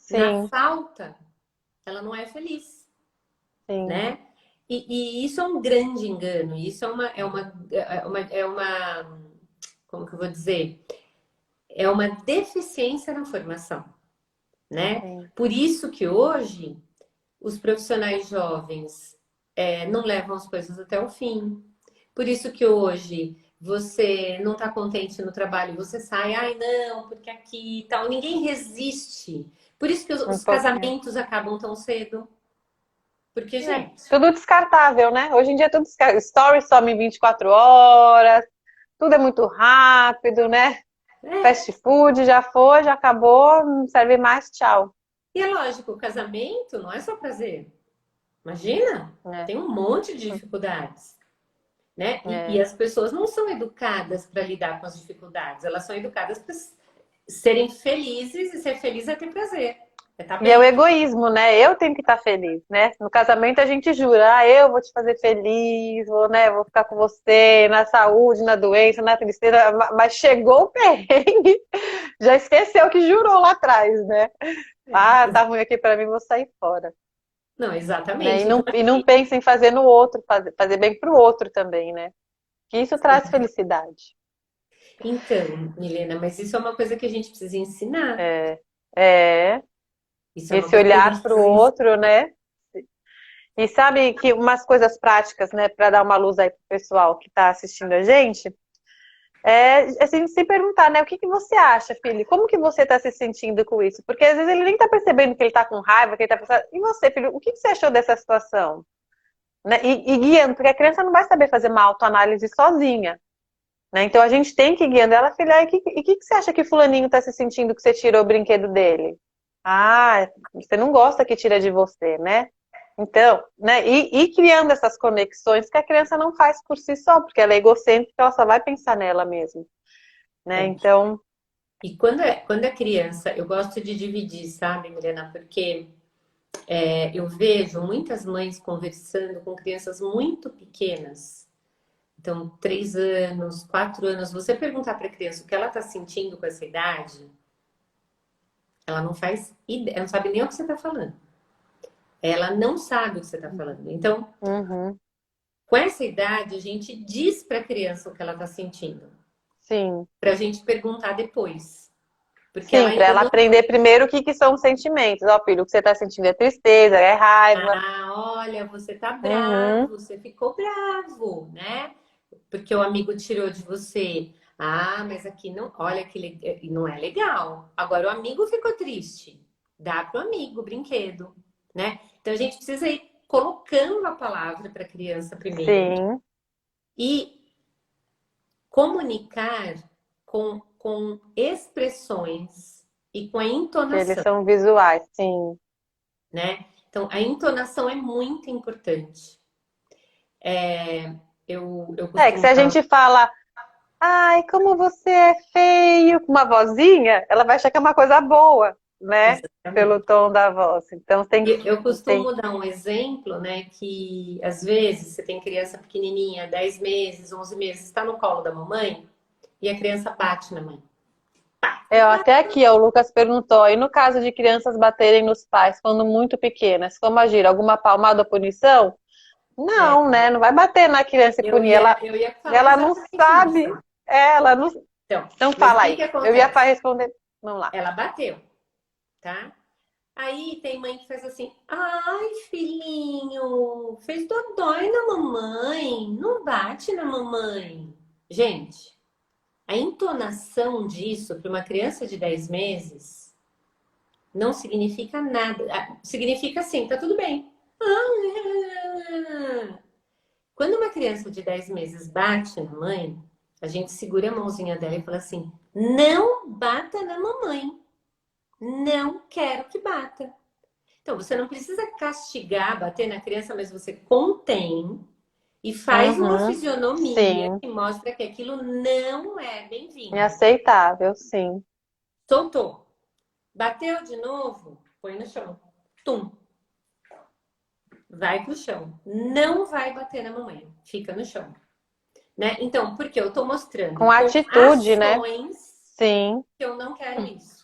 Na Sim, falta, ela não é feliz, sim. né? E isso é um grande engano. Isso como que eu vou dizer? É uma deficiência na formação, né? Sim. Por isso que hoje os profissionais jovens não levam as coisas até o fim. Por isso que hoje você não está contente no trabalho, você sai, ai não, porque aqui e tal. Ninguém resiste. Por isso que os Um os pouquinho. casamentos acabam tão cedo, Porque, É, gente, tudo descartável, né? Hoje em dia é tudo descartável. Stories some em 24 horas, tudo é muito rápido, né? é. Fast food já foi, já acabou, não serve mais, tchau. E é lógico, o casamento não é só prazer. Imagina, É, tem um monte de dificuldades, né? E é. as pessoas não são educadas para lidar com as dificuldades, elas são educadas para serem felizes e ser feliz é ter prazer, é estar E é o bem. egoísmo, né? Eu tenho que estar feliz, né? No casamento a gente jura, eu vou te fazer feliz, vou, né, vou ficar com você na saúde, na doença, na tristeza, mas chegou o perrengue, já esqueceu que jurou lá atrás, né? Ah, tá ruim aqui pra mim, vou sair fora. Não, Né? exatamente. E não pensa em fazer no outro, fazer bem pro outro também, né? Que isso traz felicidade. Então, Milena, mas isso é uma coisa que a gente precisa ensinar. É, é Isso é uma esse coisa que a gente olhar pro precisa ensinar. outro, né? E sabe que umas coisas práticas, né, para dar uma luz aí pro pessoal que está assistindo a gente, a gente se perguntar, né, o que que você acha, filho? Como que você está se sentindo com isso? Porque às vezes ele nem está percebendo que ele está com raiva, que ele está pensando. E você, filho, o que que você achou dessa situação? Né? E guiando, porque a criança não vai saber fazer uma autoanálise sozinha. Né? Então a gente tem que ir guiando ela, filha, e o que que você acha que fulaninho está se sentindo que você tirou o brinquedo dele? Ah, você não gosta que tira de você, né? Então, né, e criando essas conexões que a criança não faz por si só, porque ela é egocêntrica, ela só vai pensar nela mesma, né? É. Então, E quando é criança, eu gosto de dividir, sabe, Milena? Porque eu vejo muitas mães conversando com crianças muito pequenas. Então, 3 anos, 4 anos. Você perguntar para a criança o que ela está sentindo com essa idade, ela não faz ideia, ela não sabe nem o que você está falando. Ela não sabe o que você está falando. Então, uhum, com essa idade, a gente diz para a criança o que ela está sentindo, sim, para a gente perguntar depois, porque ela sim, para ainda ela não. aprender primeiro o que que são os sentimentos. Ó, filho, o que você está sentindo é tristeza, é raiva. Ah, olha, você tá Uhum, bravo, você ficou bravo, né? Porque o amigo tirou de você. Ah, mas aqui não, olha que não é legal. Agora o amigo ficou triste. Dá pro amigo o brinquedo, né? Então a gente precisa ir colocando a palavra para a criança primeiro sim, e comunicar com expressões e com a que eles entonação, são visuais, sim. né? Então a entonação é muito importante. Eu É que costumo se a falar. gente fala, ai, como você é feio, com uma vozinha, ela vai achar que é uma coisa boa, né? Pelo Exatamente. tom da voz. Então Eu tem. costumo dar um exemplo, né? Que às vezes você tem criança pequenininha, 10 meses, 11 meses, está no colo da mamãe e a criança bate na mãe. É, ó, até aqui, ó, o Lucas perguntou, e no caso de crianças baterem nos pais quando muito pequenas, como agir? Alguma palmada ou punição? É, Não, né? Não vai bater na criança e punir. eu ia falar Ela não exatamente isso. sabe. Ela não. Então, Então mas o fala que aí. que Eu ia acontece? responder. Vamos lá. Ela bateu, tá? Aí tem mãe que faz assim: ai, filhinho, fez dodói na mamãe, não bate na mamãe. Gente, a entonação disso para uma criança de 10 meses não significa nada. Significa assim, tá tudo bem. Quando uma criança de 10 meses bate na mãe, a gente segura a mãozinha dela e fala assim: não bata na mamãe. Não quero que bata. Então, você não precisa castigar, bater na criança, mas você contém e faz uma Uhum. fisionomia Sim. que mostra que aquilo não é bem-vindo. Inaceitável, sim. Soltou. Bateu de novo, põe no chão. Tum. Vai pro chão. Não vai bater na mamãe. Fica no chão. Né? Então, porque eu tô mostrando Com com atitude, né? ações Sim. que eu não quero isso.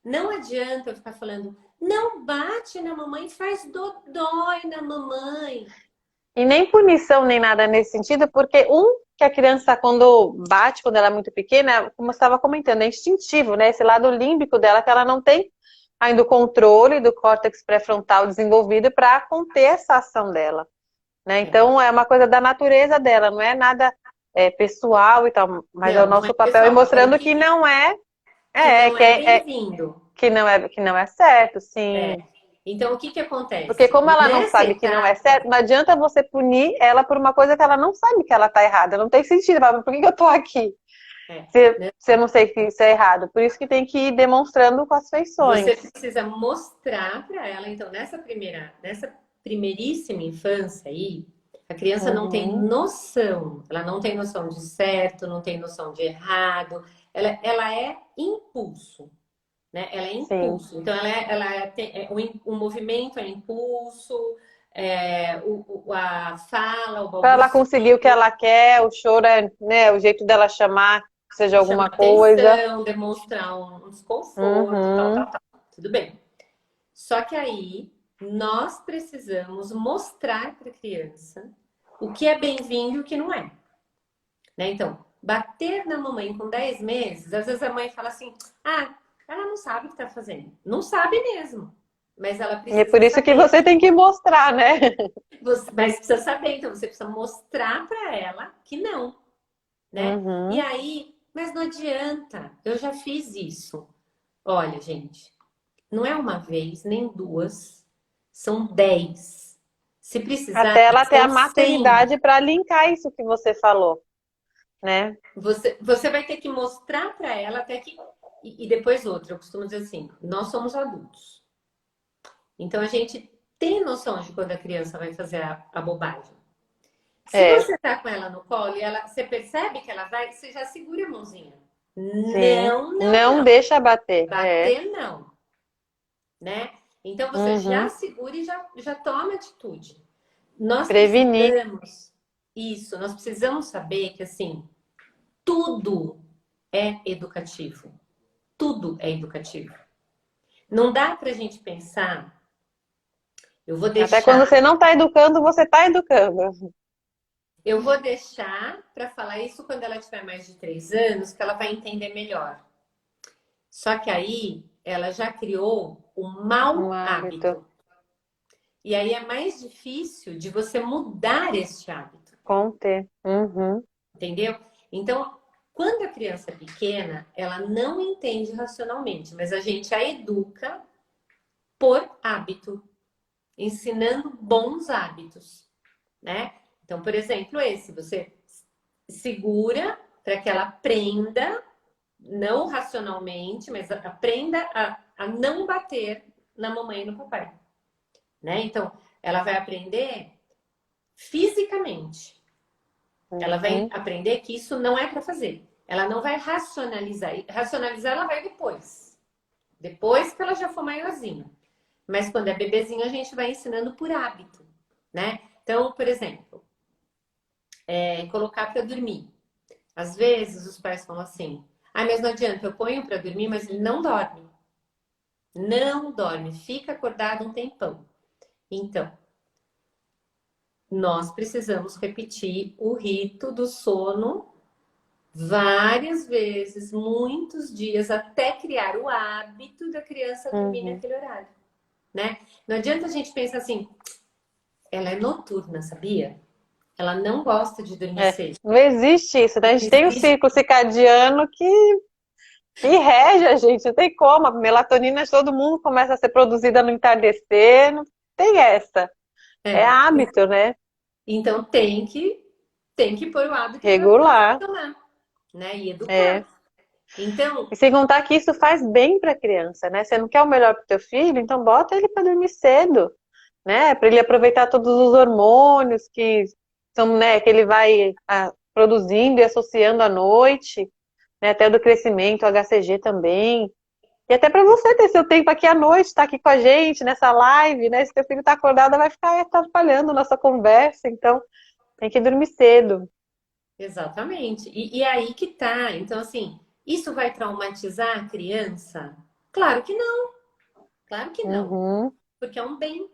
Não adianta eu ficar falando, não bate na mamãe, faz dodói na mamãe. E nem punição, nem nada nesse sentido, porque que a criança, quando bate, quando ela é muito pequena, como eu estava comentando, é instintivo, né? Esse lado límbico dela, que ela não tem ainda o controle do córtex pré-frontal desenvolvido para conter essa ação dela, né? É. Então, é uma coisa da natureza dela, não é nada pessoal e tal, mas é o Não, não é nosso papel ir pessoal. Agora, o mostrando que que, não é, que é, não que é é, bem-vindo? que não é certo, É, sim. Então, o que que Porque acontece? como ela não Nessa sabe que não é etapa, certo, não adianta você punir ela por uma coisa que ela não sabe que ela tá errada. Não tem sentido. Fala, por que que eu tô aqui? é, Se eu não sei que isso é errado. Por isso que tem que ir demonstrando com as você feições. precisa mostrar para ela, então, nessa primeiríssima infância aí, a criança não tem Uhum. noção, ela não tem noção de certo, não tem noção de errado, ela é impulso, né? Ela é Sim. impulso. Então, o movimento é impulso, a fala, o Para ela balbucio, conseguir o que ela quer, o choro é, né, o jeito dela chamar, seja chamar alguma coisa. atenção, demonstrar um desconforto, tal, Uhum. tal, tal. Tudo bem. Só que aí nós precisamos mostrar para a criança o que é bem-vindo e o que não é. Né? Então, bater na mamãe com 10 meses, às vezes a mãe fala assim: ah, ela não sabe o que está fazendo. Não sabe mesmo. Mas ela E é precisa por isso que saber. você tem que mostrar, né? Mas precisa saber, então você precisa mostrar para ela que não, né? E Uhum. aí, mas não adianta, eu já fiz isso. Olha, gente, não é uma vez, nem duas, são 10. Se precisar, Até ela ter a são 100. maturidade para linkar isso que você falou, né? Você vai ter que mostrar para ela até que. E depois outra, eu costumo dizer assim: nós somos adultos. Então a gente tem noção de quando a criança vai fazer a bobagem. Se É, você tá com ela no colo e você percebe que ela vai, você já segura a mãozinha. sim. Não, não, Não não. deixa bater. É. Bater não, né? Então você já Uhum. segura e já toma atitude. Nós Prevenir. precisamos isso, nós precisamos saber que assim, tudo é educativo. Tudo é educativo. Não dá pra gente pensar, eu vou Até quando deixar, você não está educando, você está educando. eu vou deixar para falar isso quando ela tiver mais de 3 anos, que ela vai entender melhor. Só que aí ela já criou o Um mau hábito. hábito. E aí é mais difícil de você mudar este hábito. Conter. Uhum. Entendeu? Então, quando a criança é pequena, ela não entende racionalmente, mas a gente a educa por hábito, ensinando bons hábitos, né? Então, por exemplo, você segura para que ela aprenda, não racionalmente, mas aprenda a não bater na mamãe e no papai, né? Então, ela vai aprender fisicamente. Ela vai Uhum. aprender que isso não é para fazer. Ela não vai racionalizar. Racionalizar ela vai depois. Depois que ela já for maiorzinha. Mas quando é bebezinho, a gente vai ensinando por hábito, né? Então, por exemplo, colocar para dormir. Às vezes os pais falam assim: ah, mas não adianta, eu ponho para dormir, mas ele não dorme. Não dorme, fica acordado um tempão. Então, nós precisamos repetir o rito do sono várias vezes, muitos dias, até criar o hábito da criança dormir Uhum. naquele horário, né? Não adianta a gente pensar assim, ela é noturna, sabia? Ela não gosta de dormir É. cedo. Não existe isso, né? A gente tem um Existe. ciclo circadiano que rege a gente, não tem como. A melatonina de todo mundo começa a ser produzida no entardecer, não tem essa. É É. hábito, né? Então tem que pôr o hábito para Regular. funcionar, né? E educar. É. Então, E sem contar que isso faz bem para a criança, né? Você não quer o melhor para o teu filho, então bota ele para dormir cedo, né? Para ele aproveitar todos os hormônios que são, né, que ele vai produzindo e associando à noite, né? Até do crescimento, HCG também. E até para você ter seu tempo aqui à noite, estar aqui com a gente nessa live, né? Se teu filho está acordado, vai ficar atrapalhando nossa conversa, então tem que dormir cedo. exatamente. E aí que tá. Então, assim, isso vai traumatizar a criança? Claro que não. Claro que não. Uhum, Porque é um bem,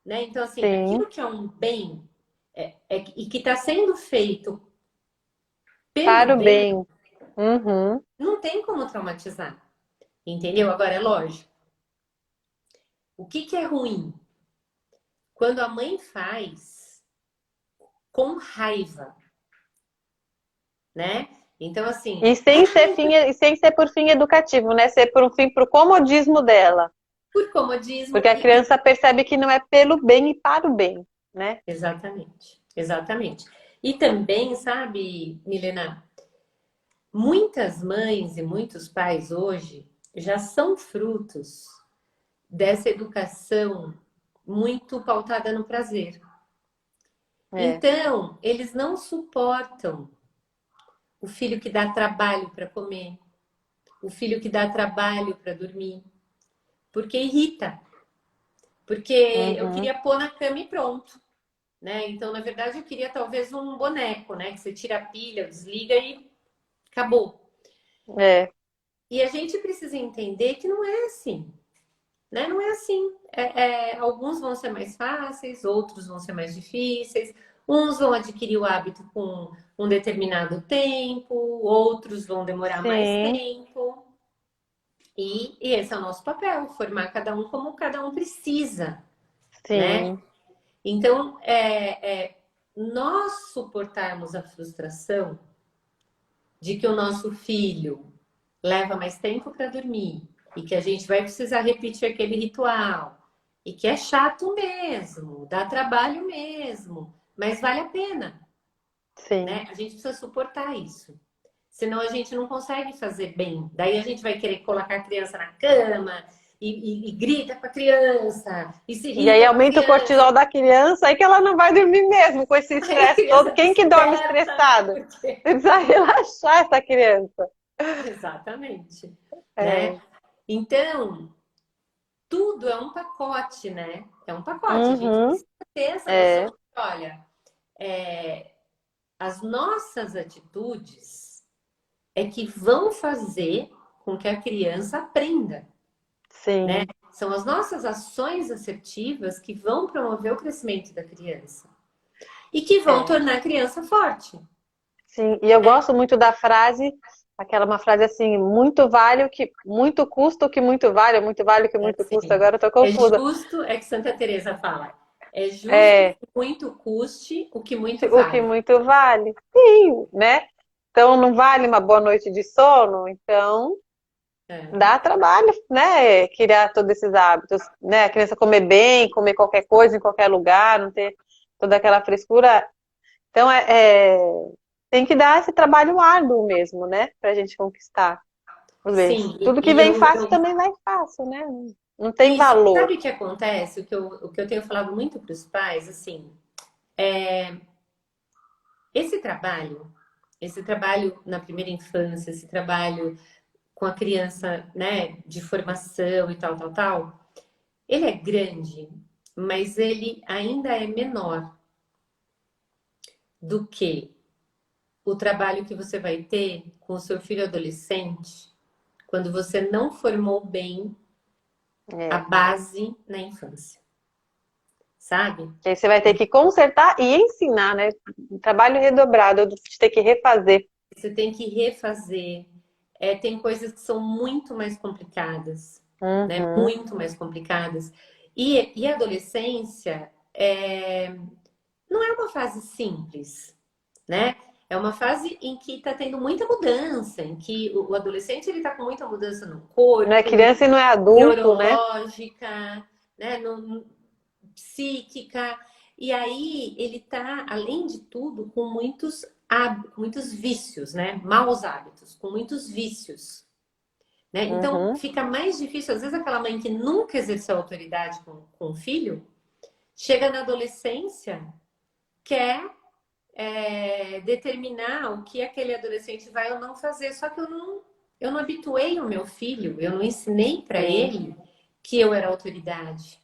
né? Então, assim, sim, aquilo que é um bem e que está sendo feito pelo para o bem, bem. Uhum. não tem como traumatizar. Entendeu? Agora, é lógico. O que que é ruim? Quando a mãe faz com raiva, né? Então, assim, E sem ser por fim educativo, né? Ser por um fim pro comodismo dela. Por comodismo. Porque a criança percebe que não é pelo bem e para o bem, né? Exatamente, exatamente. E também, sabe, Milena, muitas mães e muitos pais hoje já são frutos dessa educação muito pautada no prazer. É. Então, eles não suportam o filho que dá trabalho para comer, o filho que dá trabalho para dormir, porque irrita, porque eu Uhum. queria pôr na cama e pronto, né? Então, na verdade, eu queria talvez um boneco, né? Que você tira a pilha, desliga e acabou. É. E a gente precisa entender que não é assim, né? Não é assim. Alguns vão ser mais fáceis, outros vão ser mais difíceis. Uns vão adquirir o hábito com um determinado tempo, outros vão demorar mais Sim, tempo. E esse é o nosso papel, formar cada um como cada um precisa, né? sim. Então, nós suportarmos a frustração de que o nosso filho leva mais tempo para dormir e que a gente vai precisar repetir aquele ritual e que é chato mesmo, dá trabalho mesmo, mas vale a pena, Sim. né? A gente precisa suportar isso. Senão a gente não consegue fazer bem. Daí a gente vai querer colocar a criança na cama e grita com a criança e se E aí irrita com a aumenta o cortisol criança. da criança, aí que ela não vai dormir mesmo com esse Aí a estresse todo. criança Quem que dorme desperta, né? estressado? Porque... Precisa relaxar essa criança. Exatamente, É. né? Então, tudo é um pacote, né? É um pacote. A gente Uhum. precisa ter essa noção É. de, olha, as nossas atitudes é que vão fazer com que a criança aprenda, né? Sim. São as nossas ações assertivas que vão promover o crescimento da criança e que vão É. tornar a criança forte. Sim. E eu gosto muito da frase, aquela uma frase assim, muito vale o que muito custa o que muito vale, ou muito vale o que É muito custa. assim, Agora eu tô é confusa. justo, é que Santa Teresa fala, é justo É. que muito custe o que muito O que vale. muito vale. Sim, né? Então não vale uma boa noite de sono, então É. dá trabalho, né? Criar todos esses hábitos, né? A criança comer bem, comer qualquer coisa em qualquer lugar, não ter toda aquela frescura. Então tem que dar esse trabalho árduo mesmo, né? Pra gente conquistar os bens. Sim, Tudo que e vem fácil também vai fácil, né? Não tem isso, valor. sabe o que acontece? O que eu tenho falado muito para os pais, assim, esse trabalho, esse trabalho na primeira infância, esse trabalho com a criança, né, de formação e tal, tal, tal, ele é grande, mas ele ainda é menor do que o trabalho que você vai ter com o seu filho adolescente quando você não formou bem a É. base na infância, sabe? Que aí você vai ter que consertar e ensinar, né? Um trabalho redobrado, de ter que refazer. Você tem que refazer. Tem coisas que são muito mais complicadas, né? Uhum. Muito mais complicadas. E a adolescência não é uma fase simples, né? É uma fase em que está tendo muita mudança, em que o adolescente ele está com muita mudança no Não é corpo, criança e não é adulto, né? neurológica, né? Psíquica. E aí ele tá, além de tudo, com muitos hábitos, muitos vícios, né? Maus hábitos, com muitos vícios. Né? Então Uhum. fica mais difícil, às vezes aquela mãe que nunca exerceu autoridade com o filho, chega na adolescência, quer determinar o que aquele adolescente vai ou não fazer. Só que eu não habituei o meu filho, eu não ensinei para Sim. ele que eu era autoridade.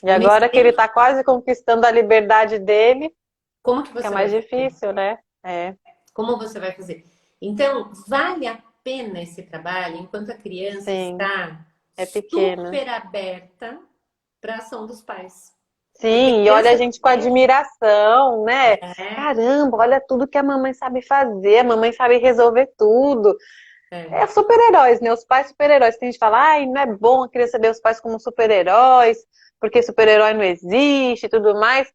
E Eu não agora que ele ensinei está quase conquistando a liberdade dele, como que fica você vai mais fazer. difícil, né? É, Como você vai fazer? Então, vale a pena esse trabalho enquanto a criança sim, está é pequena. super aberta para a ação dos pais. Porque a Sim, e olha a criança gente com admiração, né? é, Caramba, olha tudo que a mamãe sabe fazer, a mamãe sabe resolver tudo. é, É super-heróis, né? Os pais super-heróis. Tem gente que fala, ai, não é bom a criança ver os pais como super-heróis, porque super-herói não existe e tudo mais.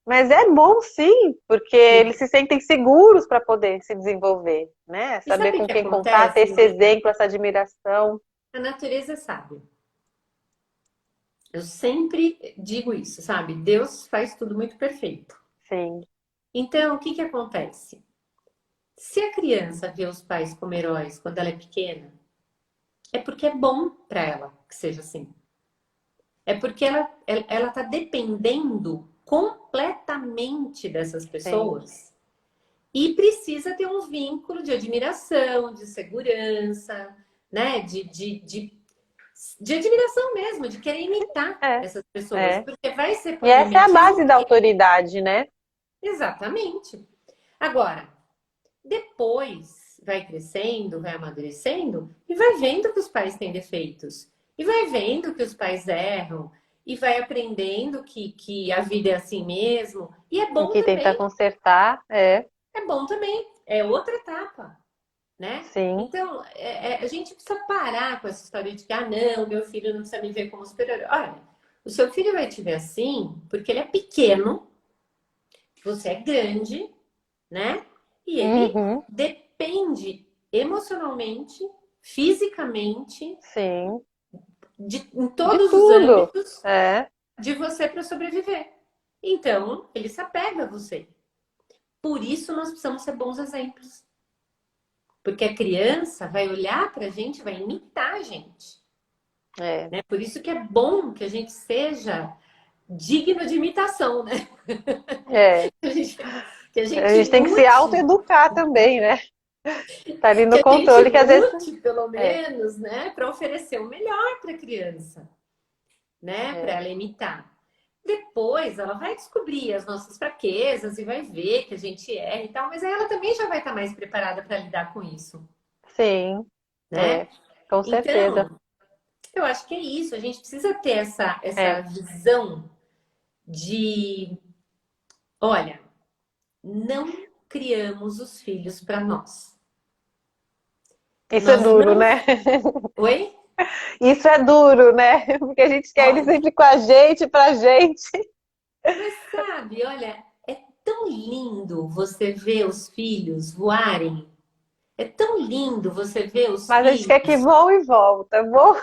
Mas é bom sim, porque eles sim. se sentem seguros para poder se desenvolver, né? E Saber sabe o com que quem contar, ter acontece, esse Milena? exemplo, essa admiração. A natureza é sábia. Eu sempre digo isso, sabe? Deus faz tudo muito perfeito. Sim, Então, o que que acontece? Se a criança vê os pais como heróis quando ela é pequena, é porque é bom para ela que seja assim. É porque ela tá dependendo completamente dessas sim. pessoas e precisa ter um vínculo de admiração, de segurança, né? De admiração mesmo, de querer imitar É, essas pessoas, é. porque vai ser E por essa é a base mimetismo. da autoridade, né? Exatamente. Agora, depois vai crescendo, vai amadurecendo e vai vendo que os pais têm defeitos. E vai vendo que os pais erram. E vai aprendendo que a vida é assim mesmo. E é E bom que tenta também. consertar, É bom também. É outra etapa, né? sim. Então, a gente precisa parar com essa história de que, ah, não, meu filho não precisa me ver como superior. Olha, o seu filho vai te ver assim porque ele é pequeno, você é grande, né? E ele Uhum, depende emocionalmente, fisicamente, sim. em De todos os tudo. âmbitos É, de você para sobreviver. Então, ele se apega a você. Por isso, nós precisamos ser bons exemplos. Porque a criança vai olhar para a gente, vai imitar a gente. é, Né? Por isso que é bom que a gente seja digno de imitação, né? é. Que a gente, que a A gente gente tem que se imite autoeducar também, né? Tá ali que no a gente controle, que às vezes. lute, pelo É, menos, né, para oferecer o melhor para a criança, né, para é. ela imitar. Depois ela vai descobrir as nossas fraquezas e vai ver que a gente erra e tal, mas aí ela também já vai estar mais preparada para lidar com isso, Sim, né? é. Com certeza. Então, eu acho que é isso, a gente precisa ter essa É. visão de, olha, não criamos os filhos para nós. Isso é Nós duro, não. né? Oi? Isso é duro, né? Porque a gente quer ele Olha, sempre com a gente, pra gente. mas sabe, olha, é tão lindo você ver os filhos voarem. É tão lindo você ver os Mas a gente quer que filhos. vão e volta. Vão,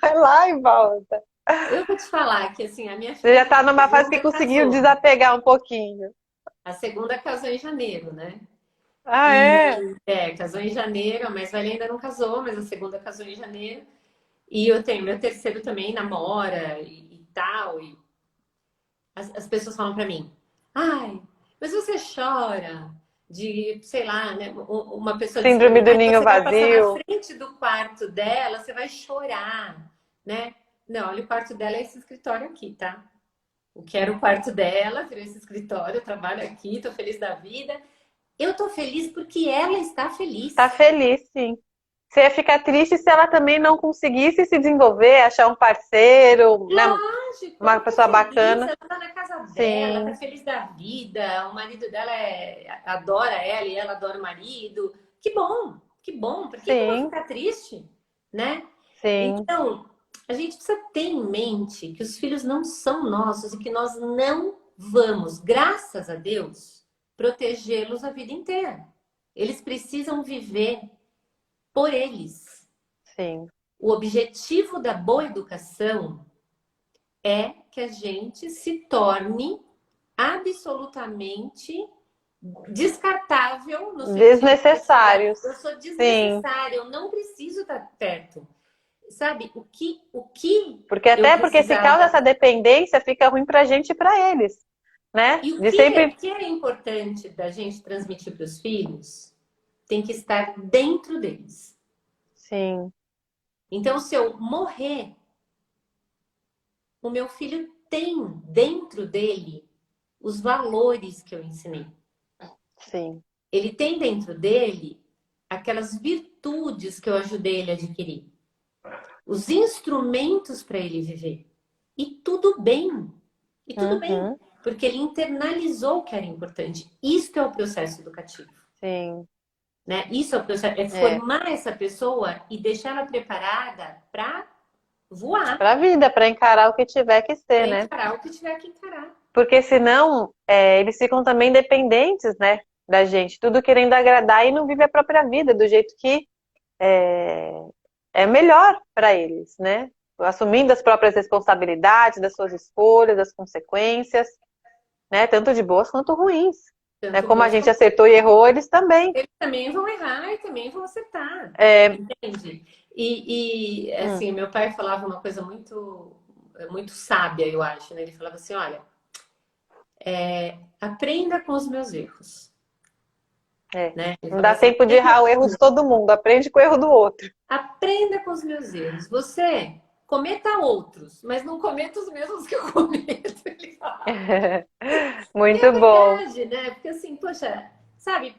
vai lá e volta. Eu vou te falar que assim, a minha Você já filha tá numa fase que segunda conseguiu casou. desapegar um pouquinho. A segunda casou em janeiro, né? Ah, é? E casou em janeiro, a mais velha ainda não casou, mas a segunda casou em janeiro. E eu tenho meu terceiro também namora e tal. E as pessoas falam pra mim, ai, mas você chora de, sei lá, né? Uma pessoa disse pra Síndrome mim, do ai, ninho você vai passar na vazio. frente do quarto dela, você vai chorar, né? Não, olha, o quarto dela é esse escritório aqui, tá? O que era o quarto dela, virou esse escritório, eu trabalho aqui, tô feliz da vida. Eu tô feliz porque ela está Tá feliz. feliz, sim. Você ia ficar triste se ela também não conseguisse se desenvolver, achar um parceiro, né? Lógico, Uma ela tá pessoa feliz, bacana. ela tá na casa dela, tá Sim, feliz da vida, o marido dela adora ela e ela adora o marido. Que bom, por que que eu vou sim, ficar triste, né? sim. Então, a gente precisa ter em mente que os filhos não são nossos e que nós não vamos, graças a Deus, protegê-los a vida inteira. Eles precisam viver por eles. Sim. O objetivo da boa educação é que a gente se torne absolutamente descartável no sentido de assim, ah, Desnecessários. eu sou Sim. desnecessário, eu não preciso estar perto. Sabe, o que Porque eu até porque se causa precisava essa dependência, fica ruim pra gente e pra eles, né? e o De que é, sempre. que é importante da gente transmitir para os filhos tem que estar dentro deles. Sim, Então, se eu morrer, o meu filho tem dentro dele os valores que eu ensinei. sim. Ele tem dentro dele aquelas virtudes que eu ajudei ele a adquirir, os instrumentos para ele viver. E tudo bem. E tudo bem, Uhum, porque ele internalizou o que era importante. Isso é o processo educativo, sim. né? Isso é o processo, é É. formar essa pessoa e deixar ela preparada para voar, Pra vida, pra encarar o que tiver que ser, para né? encarar o que tiver que encarar. Porque senão eles ficam também dependentes, né, da gente, tudo querendo agradar e não vive a própria vida do jeito que é, é melhor para eles, né? assumindo as próprias responsabilidades, das suas escolhas, das consequências, né? Tanto de boas quanto ruins. Né? Tanto Como a boas gente como acertou e errou, eles também. eles também vão errar e também vão acertar, É, entende? E hum, assim, meu pai falava uma coisa muito sábia, eu acho, né? Ele falava assim, olha, aprenda com os meus erros, é. né? Ele Não falava dá assim, tempo de errar o erro de todo mundo, aprende com o erro do outro. aprenda com os meus erros. Você cometa outros, mas não cometa os mesmos que eu cometo. Ele falava. E é Muito bom. verdade, né? Porque assim, poxa, sabe,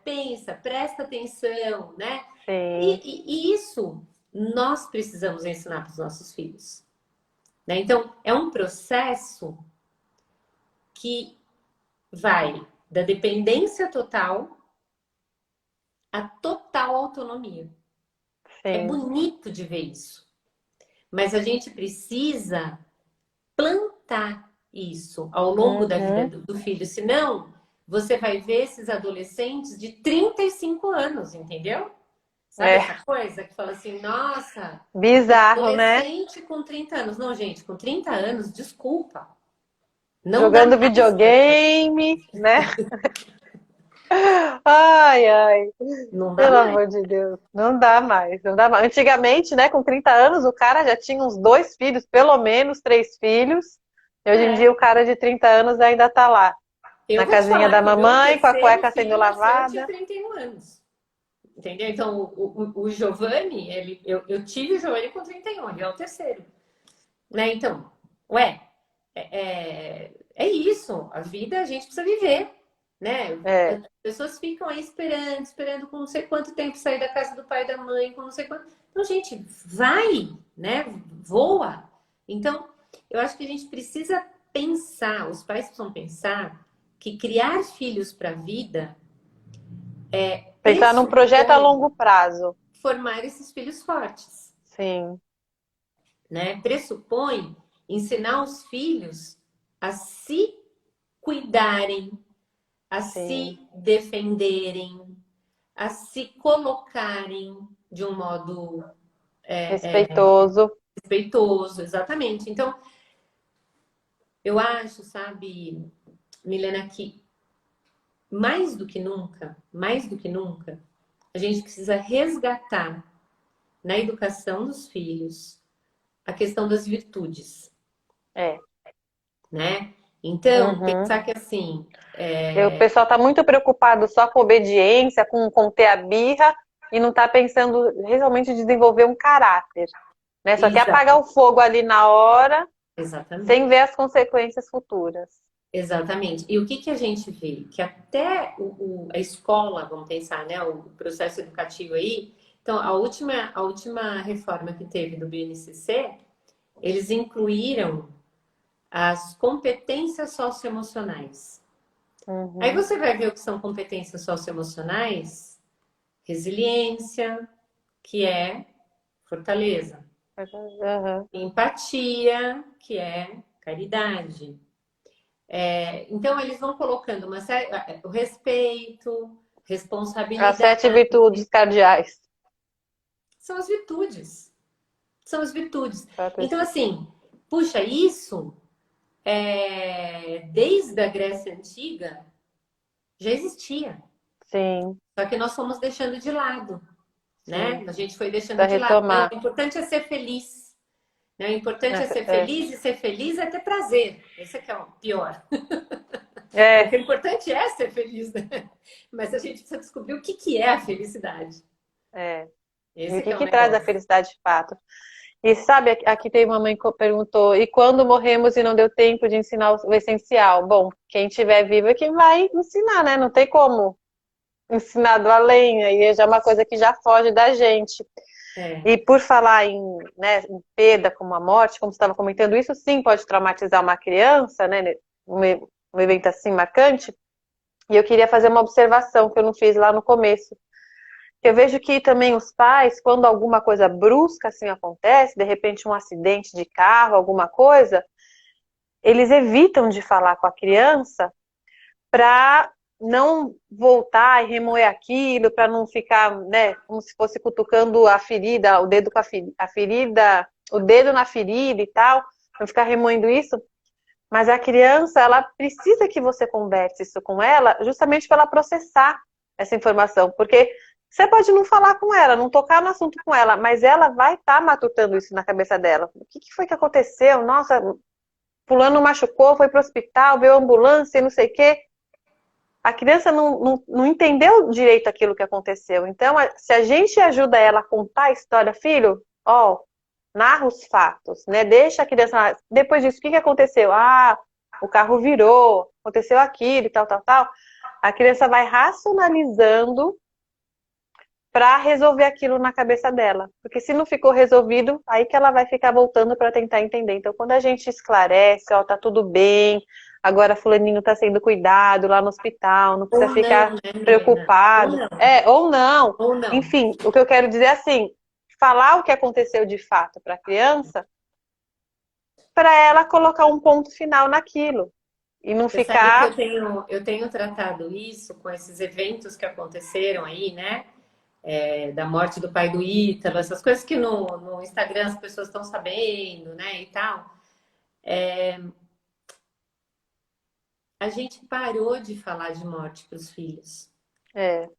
pensa, presta atenção, né? Sim. E isso nós precisamos ensinar para os nossos filhos, né? Então, é um processo que vai da dependência total à total autonomia. É Sim. bonito de ver isso, mas a gente precisa plantar isso ao longo da vida Uhum. do filho, senão você vai ver esses adolescentes de 35 anos, entendeu? Sabe É essa coisa que fala assim, nossa, bizarro, né? adolescente com 30 anos. Não, gente, com 30 anos, desculpa, não dá Jogando mais para. videogame, né? Ai, ai. Não dá Pelo mais. amor de Deus, não dá mais, não dá mais. Antigamente, né, com 30 anos, o cara já tinha uns 2 filhos, pelo menos 3 filhos. E hoje em dia É, o cara de 30 anos ainda tá lá, eu na vou te casinha falar da que o meu mamãe, com a terceiro cueca sendo filho nasceu, eu tinha lavada. 31 anos. Entendeu? Então, o Giovanni, eu tive o Giovanni com 31, ele é o terceiro. Né? Então, ué, é isso. A vida a gente precisa viver, né? É, As pessoas ficam aí esperando com não sei quanto tempo sair da casa do pai e da mãe, com não sei quanto. Então, gente, vai, né? Voa. Então, eu acho que a gente precisa pensar, os pais precisam pensar que criar filhos para a vida pensar num projeto a pressupõe longo prazo. formar esses filhos fortes, Sim, né? Pressupõe ensinar os filhos a se cuidarem, a sim. se defenderem, a se colocarem de um modo Respeitoso. respeitoso, exatamente. Então, eu acho, sabe, Milena, que mais do que nunca, a gente precisa resgatar na educação dos filhos a questão das virtudes, É. né? Então, Uhum. pensar que assim, O pessoal está muito preocupado só com obediência, com ter a birra, e não está pensando realmente em desenvolver um caráter, né? Só quer apagar o fogo ali na hora, exatamente. sem ver as consequências futuras. Exatamente. E o que que a gente vê? Que até a escola, vamos pensar, né? O processo educativo aí. Então, a última reforma que teve do BNCC, eles incluíram as competências socioemocionais. Aí Uhum. você vai ver o que são competências socioemocionais: resiliência, que é fortaleza, Uhum. empatia, que é caridade. Então, eles vão colocando o respeito, As responsabilidade, 7 virtudes cardeais. são as virtudes. São as virtudes. Pra ter- Então, assim, puxa, isso desde a Grécia Antiga já existia. Sim, Só que nós fomos deixando de lado, sim. né? A gente foi deixando Para de lado. Não, retomar. o importante é ser feliz. Né? O importante é ser É, feliz e ser feliz é ter prazer. Esse é que é o pior. Porque é. o importante é ser feliz, né? Mas a gente precisa descobrir o que que é a felicidade. É. E o Esse que que é o que traz a negócio. felicidade de fato? E sabe, aqui tem uma mãe que perguntou, e quando morremos e não deu tempo de ensinar o essencial? Bom, quem estiver vivo é quem vai ensinar, né? Não tem como ensinar do além, aí já é uma coisa que já foge da gente. É, E por falar em, né, em perda como a morte, como você estava comentando, isso sim pode traumatizar uma criança, né? Um evento assim marcante. E eu queria fazer uma observação que eu não fiz lá no começo. Eu vejo que também os pais, quando alguma coisa brusca assim acontece, de repente um acidente de carro, alguma coisa, eles evitam de falar com a criança para não voltar e remoer aquilo, para não ficar, né, como se fosse cutucando a ferida, o dedo com a ferida, o dedo na ferida e tal, não ficar remoendo isso. Mas a criança, ela precisa que você converse isso com ela, justamente para ela processar essa informação. Porque você pode não falar com ela, não tocar no assunto com ela, mas ela vai estar matutando isso na cabeça dela. O que foi que aconteceu? Nossa, fulano machucou, foi para o hospital, veio a ambulância e não sei o quê. A criança não entendeu direito aquilo que aconteceu. Então, se a gente ajuda ela a contar a história, filho, ó, narra os fatos, né? Deixa a criança. Depois disso, o que aconteceu? Ah, o carro virou, aconteceu aquilo e tal, tal, tal. A criança vai racionalizando para resolver aquilo na cabeça dela. Porque se não ficou resolvido, aí que ela vai ficar voltando para tentar entender. Então, quando a gente esclarece, ó, tá tudo bem, agora fulaninho tá sendo cuidado lá no hospital, não precisa Ou não, ficar né, menina? Ou preocupado. não, Ou não. ou não. Enfim, o que eu quero dizer é assim, falar o que aconteceu de fato para a criança, para ela colocar um ponto final naquilo. E não Você sabe que ficar. eu tenho tratado isso com esses eventos que aconteceram aí, né? Da morte do pai do Ítalo, essas coisas que no Instagram as pessoas estão sabendo, né? E tal. A gente parou de falar de morte para os filhos. É,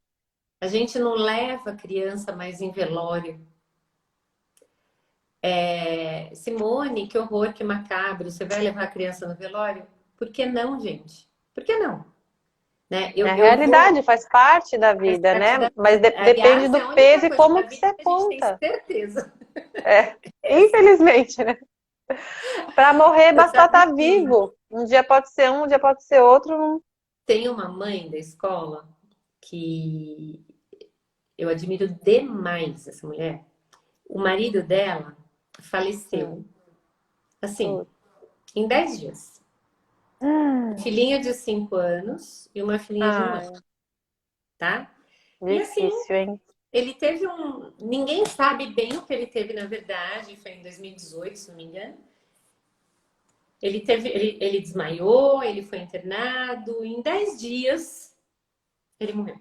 A gente não leva a criança mais em velório. Simone, que horror, que macabro. Você vai levar a criança no velório? Por que não, gente? Por que não? Né? é a Eu vou. realidade, faz parte da Faz vida, parte né? da Mas vida. depende Aliás, é do a única peso e coisa como da que vida você que a gente tem conta. certeza. É, Essa. infelizmente, né? Para morrer, Você basta sabe estar que vivo. Um dia pode ser um dia pode ser outro. tem uma mãe da escola que eu admiro demais essa mulher. O marido dela Hum, faleceu, assim, putz. em 10 dias. Filhinho de 5 anos e uma filhinha de 1 ano, Ai, tá? E assim, difícil, hein? ele teve um. Ninguém sabe bem o que ele teve, na verdade, foi em 2018, se não me engano. Ele desmaiou, ele foi internado, em 10 dias ele morreu.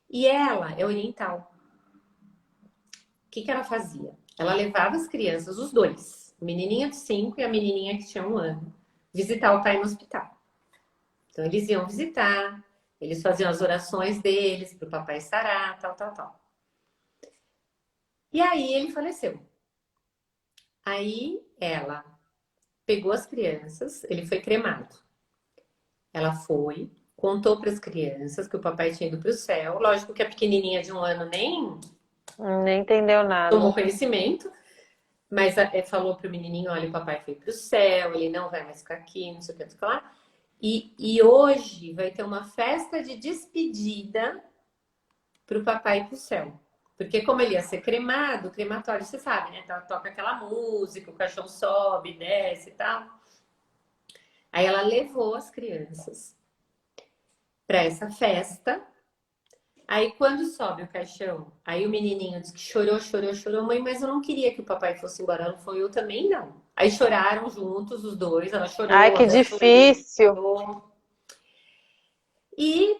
E ela é oriental. O que ela fazia? Ela levava as crianças, os dois, o menininho de 5 e a menininha que tinha 1 ano, visitar o pai no hospital. Então eles iam visitar, eles faziam as orações deles para o papai sarar, tal, tal, tal. E aí ele faleceu. Aí ela pegou as crianças, ele foi cremado. Ela foi, contou para as crianças que o papai tinha ido para o céu. Lógico que a pequenininha de 1 ano nem Nem entendeu tomou nada. conhecimento, mas falou para o menininho: olha, o papai foi para o céu, ele não vai mais ficar aqui, não sei o que, não sei o que lá. E hoje vai ter uma festa de despedida para o papai ir para o céu. Porque como ele ia ser cremado, o crematório, você sabe, né? Toca aquela música, o caixão sobe, desce e tal. Aí ela levou as crianças para essa festa. Aí quando sobe o caixão, aí o menininho disse que chorou, chorou, chorou. Mãe, mas eu não queria que o papai fosse embora. Ela falou, eu também não. Aí choraram juntos os dois. Ela Ai, chorou, a que avó chorou. difícil. E,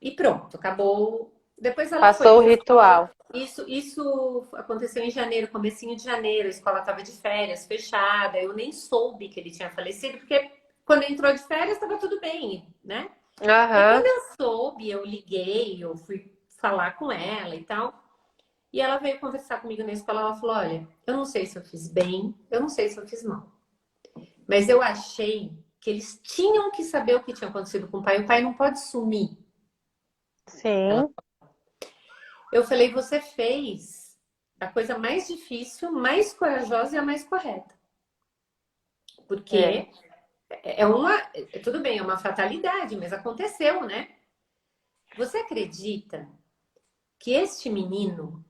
e pronto, acabou. Depois ela foi Passou o para a escola. ritual. Isso aconteceu em janeiro, comecinho de janeiro. A escola estava de férias, fechada. Eu nem soube que ele tinha falecido, porque quando entrou de férias estava tudo bem, né? Aí quando Aham. eu soube, eu liguei, eu fui falar com ela e tal. E ela veio conversar comigo na escola. Ela falou: olha, eu não sei se eu fiz bem, eu não sei se eu fiz mal. Mas eu achei que eles tinham que saber o que tinha acontecido com o pai. O pai não pode sumir. Sim, Eu falei: você fez a coisa mais difícil, mais corajosa e a mais correta. é. Porque é uma. Tudo bem, é uma fatalidade, mas aconteceu, né? Você acredita que este menino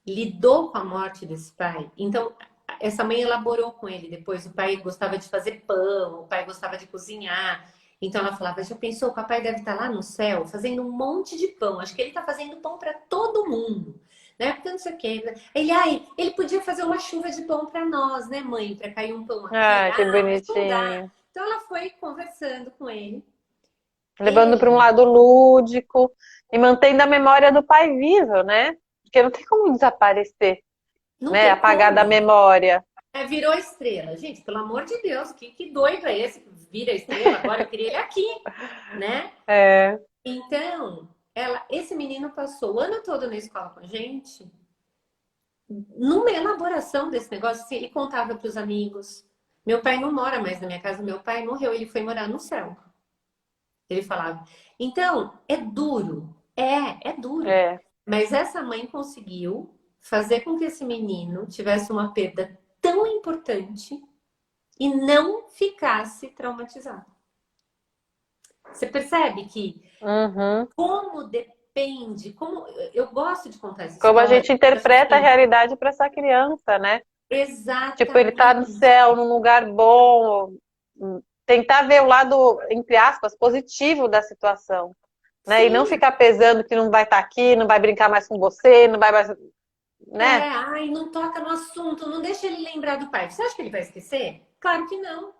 lidou com a morte desse pai? Então, essa mãe elaborou com ele depois. O pai gostava de fazer pão, o pai gostava de cozinhar. Então ela falava: já pensou, o papai deve estar lá no céu fazendo um monte de pão. Acho que ele está fazendo pão para todo mundo. Né? Porque não sei o quê. Ele podia fazer uma chuva de pão para nós, né, mãe? Para cair um pão aqui. Ai, que Ah, mas não dá. bonitinho. Então ela foi conversando com ele. Levando para um Ele lado lúdico e mantendo a memória do pai vivo, né? Porque não tem como desaparecer, não né? tem Apagar da como. memória. virou estrela. Gente, pelo amor de Deus, que doido é esse? Vira estrela, agora eu queria ele aqui, né? É. Então, esse menino passou o ano todo na escola com a gente, numa elaboração desse negócio, assim, ele contava para os amigos. Meu pai não mora mais na minha casa, meu pai morreu, ele foi morar no céu. Ele falava. Então, é duro. É duro. É. Mas essa mãe conseguiu fazer com que esse menino tivesse uma perda tão importante e não ficasse traumatizado. Você percebe que Uhum. como depende, como eu gosto de contar essa Como a história, gente porque eu acho interpreta a assim, realidade para essa criança, né? Tipo, ele tá no exatamente, céu, num lugar bom. Tentar ver o lado, entre aspas, positivo da situação, né? E não sim, ficar pesando que não vai estar aqui, não vai brincar mais com você, não vai mais, né? ai, não toca no assunto, não deixa ele lembrar do pai. Você acha que ele vai esquecer? Claro que não.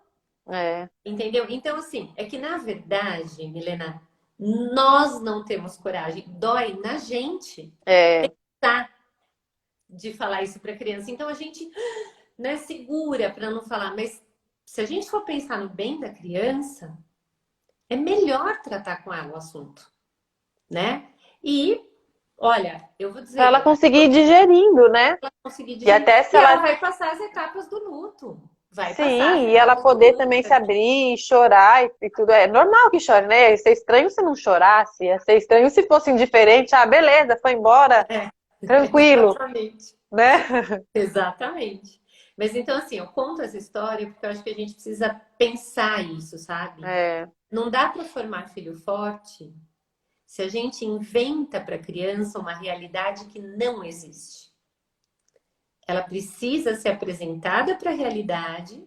É, Entendeu? Então, assim, é que na verdade, Milena, nós não temos coragem. Dói na gente, é, tá? De falar isso para criança. Então, a gente, né, segura para não falar. Mas se a gente for pensar no bem da criança, é melhor tratar com ela o assunto, né? E, olha, eu vou para ela dizer, conseguir ir digerindo, né? conseguir E digerir. até E se ela ela, vai passar as etapas do luto. Vai passar as sim, e ela etapas do poder luto. também se abrir, chorar e tudo. É normal que chore, né? Ia ser estranho se não chorasse, ia ser estranho se fosse indiferente. Ah, beleza, foi embora, É, tranquilo, exatamente. né? Exatamente. Mas então, assim, eu conto essa história porque eu acho que a gente precisa pensar isso, sabe? É, Não dá para formar filho forte se a gente inventa para a criança uma realidade que não existe. Ela precisa ser apresentada para a realidade,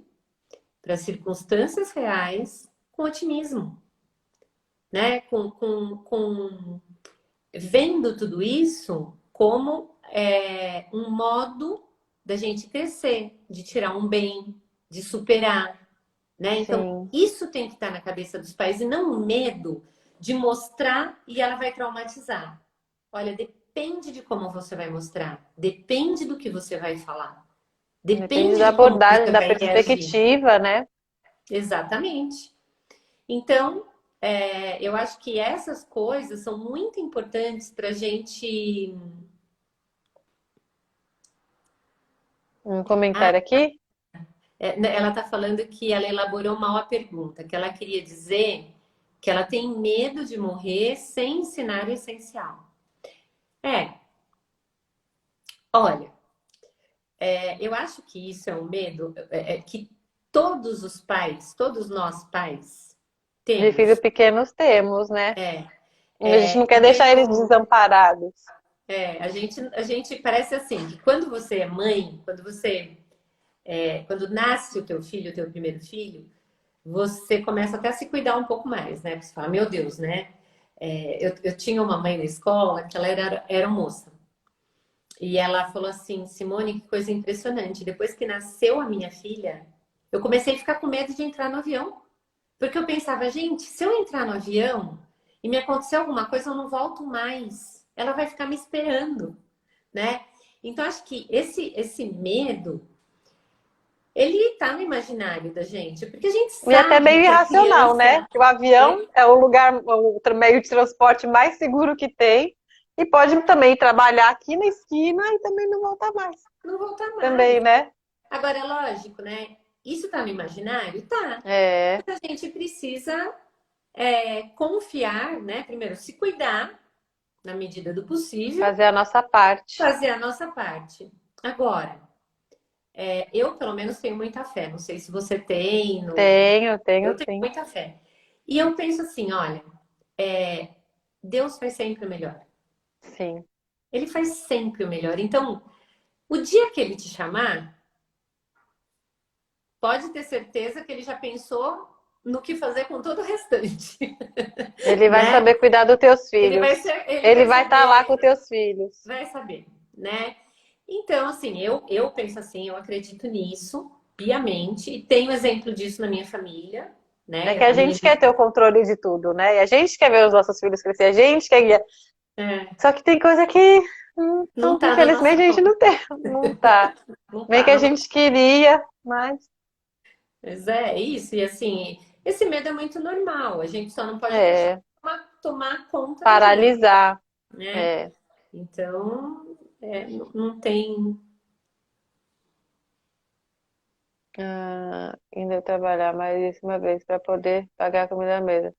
para as circunstâncias reais, com otimismo, né? Vendo tudo isso como um modo da gente crescer, de tirar um bem, de superar, né? Então, sim. isso tem que estar na cabeça dos pais e não o medo de mostrar e ela vai traumatizar. Olha, depende de como você vai mostrar, depende do que você vai falar, Depende depende da de como abordagem, você da vai reagir. perspectiva, né? Exatamente. Então, eu acho que essas coisas são muito importantes para a gente. Um Ah, comentário aqui. né, ela está falando que ela elaborou mal a pergunta, que ela queria dizer que ela tem medo de morrer sem ensinar o essencial. É, olha, eu acho que isso é um medo que todos os pais, todos nós pais, De filho temos. pequenos temos, né? É, A gente não quer eu deixar eles tenho. desamparados. A gente parece assim, que quando você é mãe, quando nasce o teu filho, o teu primeiro filho, você começa até a se cuidar um pouco mais, né? Porque você fala, meu Deus, né? Eu tinha uma mãe na escola que ela era moça. E ela falou assim, Simone, que coisa impressionante. Depois que nasceu a minha filha, eu comecei a ficar com medo de entrar no avião. Porque eu pensava, gente, se eu entrar no avião e me acontecer alguma coisa, eu não volto mais. Ela vai ficar me esperando, né? Então, acho que esse medo, ele tá no imaginário da gente. Porque a gente E até sabe meio que a irracional, né? criança... Que o avião é o lugar, o meio de transporte mais seguro que tem. E pode também trabalhar aqui na esquina e também não voltar mais. Não voltar Também, mais. né? Agora, é lógico, né? Isso tá no imaginário? Tá. É, Mas a gente precisa confiar, né? Primeiro, se cuidar na medida do possível, fazer a nossa parte. fazer a nossa parte. Agora, eu pelo menos tenho muita fé. Não sei se você tem, Tenho, tenho eu tenho sim. muita fé. E eu penso assim, olha, Deus faz sempre o melhor. Sim. Ele faz sempre o melhor. Então, o dia que ele te chamar, pode ter certeza que ele já pensou no que fazer com todo o restante, Ele vai né? saber cuidar dos teus Ele filhos. vai ser, ele Ele vai vai estar lá com saber, os teus filhos. vai saber, né? Então, assim, eu penso assim, eu acredito nisso piamente e tenho exemplo disso na minha família, É né? que a A minha, gente quer ter o controle de tudo, né? E a gente quer ver os nossos filhos crescer, a gente quer guiar. é, Só que tem coisa que Não tá na nossa infelizmente a gente mão. não tem, não tá. Não Bem tá que a na gente queria, mas Mas é isso, e assim, esse medo é muito normal, a gente só não pode deixar é tomar conta da gente, paralisar. né? É, Então, não tem. indo trabalhar mais uma vez para poder pagar a comida na mesa.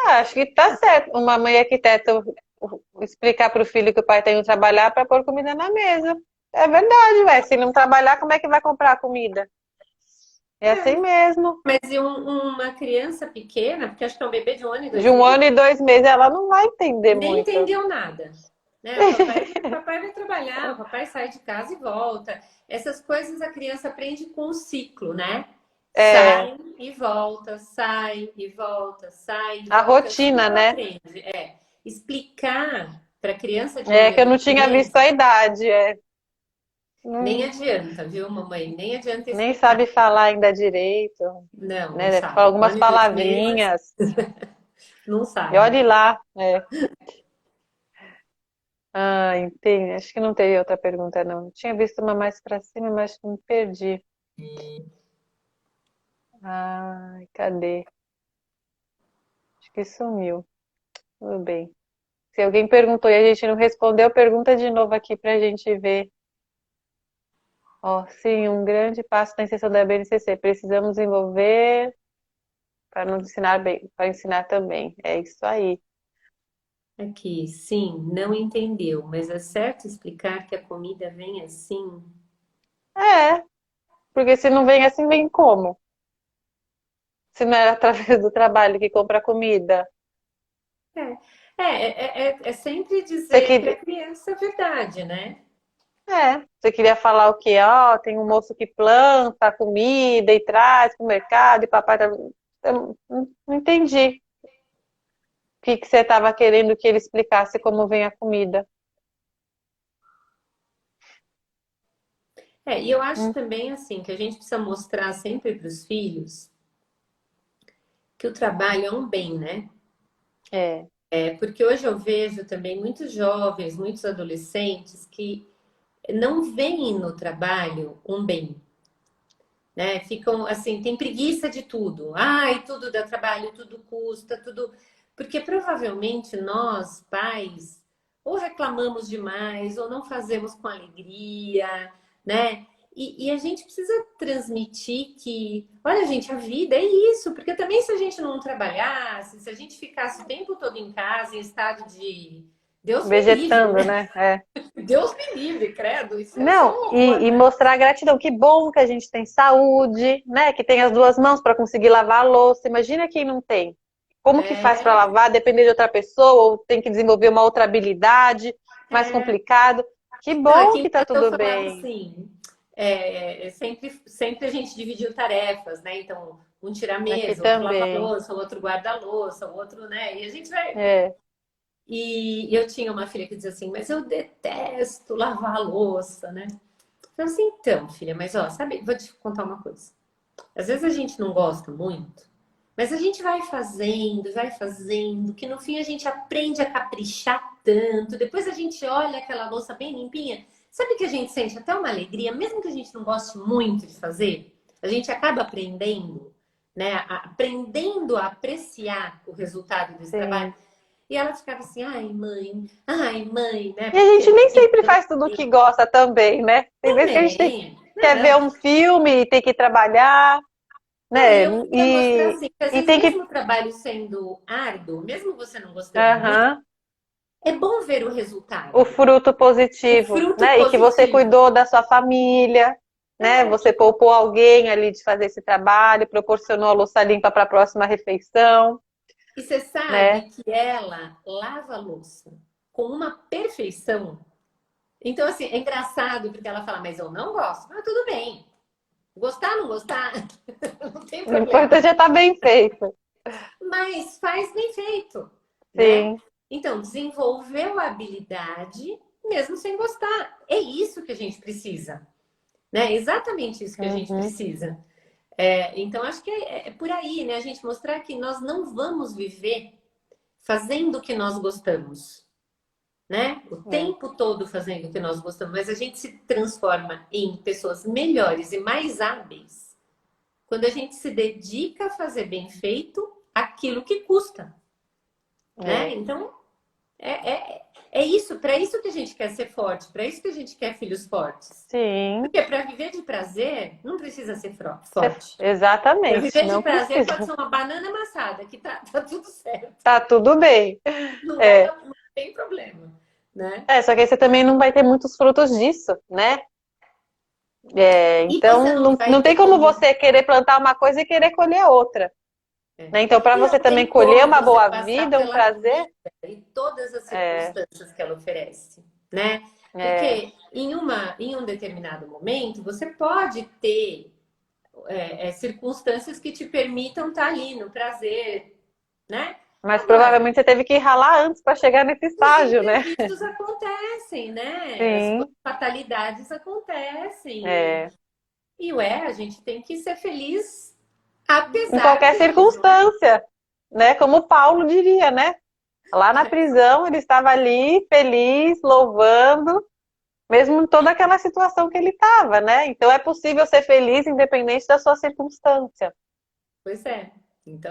Acho que tá certo. Uma mãe arquiteta explicar para o filho que o pai tem que trabalhar para pôr comida na mesa. É verdade, ué. Se não trabalhar, como é que vai comprar comida? É assim É, mesmo. mas e uma criança pequena, porque acho que é um bebê de 1 ano e 2 De um meses, ano e 2 meses, ela não vai entender nem muito. entendeu nada. Né? O papai vai trabalhar, o papai sai de casa e volta. Essas coisas a criança aprende com o ciclo, né? É, Sai e volta, sai e volta, sai e a volta. É assim que rotina, ela né? aprende. Explicar para criança de um É que eu ano e não dois tinha visto a meses, idade. nem Não- adianta, viu, mamãe? Nem adianta nem explicar. sabe falar ainda direito, Não, não né? Deve falar sabe. Um algumas ano e 2 meses, palavrinhas. não E sabe. olhe lá. Entendi. Acho que não teria outra pergunta, não. Tinha visto uma mais pra cima, mas me perdi. Ai, cadê? Acho que sumiu. Tudo bem. Se alguém perguntou e a gente não respondeu, pergunta de novo aqui pra gente ver. Ó, sim, um grande passo na extensão da BNCC. Precisamos envolver para nos ensinar bem, para ensinar também. É isso aí. Aqui, sim, não entendeu, mas é certo explicar que a comida vem assim? É, porque se não vem assim, vem como? Se não é através do trabalho que compra comida. É sempre Você dizer para a queria, criança a verdade, né? você queria falar o quê? Ó, tem um moço que planta comida e traz pro mercado e papai tá... Eu não entendi o que que você estava querendo que ele explicasse como vem a comida. E eu acho Hum, também assim que a gente precisa mostrar sempre para os filhos que o trabalho é um bem, né? É, Porque hoje eu vejo também muitos jovens, muitos adolescentes que não veem no trabalho um bem, né? Ficam assim, tem preguiça de tudo. Ai, tudo dá trabalho, tudo custa, tudo. Porque provavelmente nós, pais, ou reclamamos demais, ou não fazemos com alegria, né? E a gente precisa transmitir que, olha, gente, a vida é isso, porque também se a gente não trabalhasse, se a gente ficasse o tempo todo em casa, em estado de Deus me livre, vegetando, né? né? É. Deus me livre, credo, isso é só Não, um horror, e né? mostrar gratidão. Que bom que a gente tem saúde, né? Que tem as duas mãos para conseguir lavar a louça. Imagina quem não tem. Como que faz para É, lavar? Depender de outra pessoa ou tem que desenvolver uma outra habilidade, mais é. complicado. Que Não, bom aqui em que tá casa eu tudo falava bem. assim, sempre a gente dividiu tarefas, né? Então, um tira a Aqui mesa, outro lava a também. louça, o outro guarda a louça, o outro, né? E a gente vai. É, E eu tinha uma filha que dizia assim, mas eu detesto lavar a louça, né? Eu falei assim, então, filha, mas ó, sabe, vou te contar uma coisa. Às vezes a gente não gosta muito, mas a gente vai fazendo, que no fim a gente aprende a caprichar tanto. Depois a gente olha aquela louça bem limpinha. Sabe que a gente sente até uma alegria, mesmo que a gente não goste muito de fazer? A gente acaba aprendendo, né? Aprendendo a apreciar o resultado desse trabalho. sim. E ela ficava assim, ai, mãe, né? E a gente Porque nem sempre faz tudo o que gosta também, né? Tem vezes que a gente também, quer ver não. um filme e tem que trabalhar, E né? eu queria mostrar E, assim, que às e vezes tem que. mesmo o trabalho sendo árduo, mesmo você não gostando muito, Aham. é bom ver o O resultado, fruto o positivo, fruto né? E que você positivo. cuidou da sua família, né? É. Você poupou alguém ali de fazer esse trabalho, proporcionou a louça limpa para a próxima refeição, E você né? sabe que ela lava a louça com uma perfeição. Então, assim, é engraçado porque ela fala, mas eu não gosto. Mas tudo bem. Gostar, não gostar, não tem O problema. importante é estar bem feito. Mas faz bem feito, né? Sim. Então, desenvolveu a habilidade mesmo sem gostar. É isso que a gente precisa, né? Exatamente isso que a gente Uhum. precisa. Então, acho que é por aí, né? A gente mostrar que nós não vamos viver fazendo o que nós gostamos, né? O É. tempo todo fazendo o que nós gostamos, mas a gente se transforma em pessoas melhores e mais hábeis quando a gente se dedica a fazer bem feito aquilo que custa, né? É. Então, é isso, para isso que a gente quer ser forte, para isso que a gente quer filhos fortes. Sim. Porque para viver de prazer, não precisa ser forte. Para Exatamente, viver de não prazer precisa. pode ser uma banana amassada, que tá tudo certo. Tá tudo bem. Não vai É. dar, não tem problema, né? É, só que aí você também não vai ter muitos frutos disso, né? É, E você então, não vai não tem ter como como. você querer plantar uma coisa e querer colher outra, É. né? Então, para E você não também tem colher como uma você boa passar vida, um pela prazer, vida e todas as é, circunstâncias que ela oferece, né? é, Porque em um determinado momento você pode ter circunstâncias que te permitam estar ali no prazer, né? mas Agora, provavelmente você teve que ralar antes para chegar nesse os estágio, né? imprevistos acontecem, né? As Sim, fatalidades acontecem. é, A gente tem que ser feliz em apesar qualquer deles, não é? circunstância, né? Como Paulo diria, né? Lá na prisão, ele estava ali, feliz, louvando, mesmo em toda aquela situação que ele estava, né? Então é possível ser feliz independente da sua circunstância. Pois é. Então,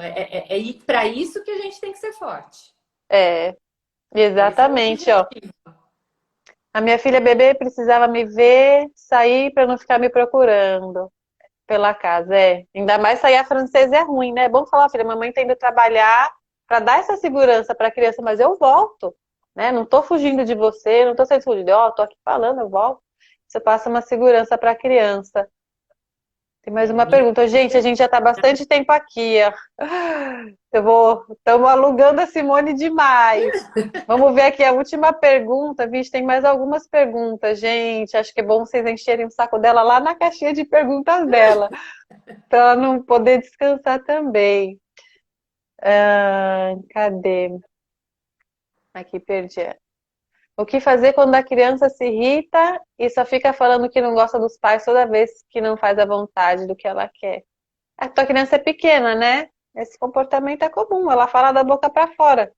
para isso que a gente tem que ser forte. É, Esse é o exatamente, ó. objetivo. A minha filha bebê precisava me ver, sair para não ficar me procurando pela casa. É, ainda mais sair a francesa é ruim, né? É bom falar, filha, mamãe tá indo trabalhar para dar essa segurança para a criança, mas eu volto, né? Não tô fugindo de você, não tô sendo escondida. Ó, tô aqui falando, eu volto. Você passa uma segurança para a criança. Tem mais uma Minha pergunta. Gente, a filha, gente já está bastante tempo aqui, ó. Estamos alugando a Simone demais. Vamos ver aqui a última pergunta. Vixe, tem mais algumas perguntas, gente. Acho que é bom vocês encherem o saco dela lá na caixinha de perguntas dela, para ela não poder descansar também. Cadê? Aqui perdi. O que fazer quando a criança se irrita e só fica falando que não gosta dos pais toda vez que não faz a vontade do que ela quer? A tua criança é pequena, né? Esse comportamento é comum, ela fala da boca pra fora.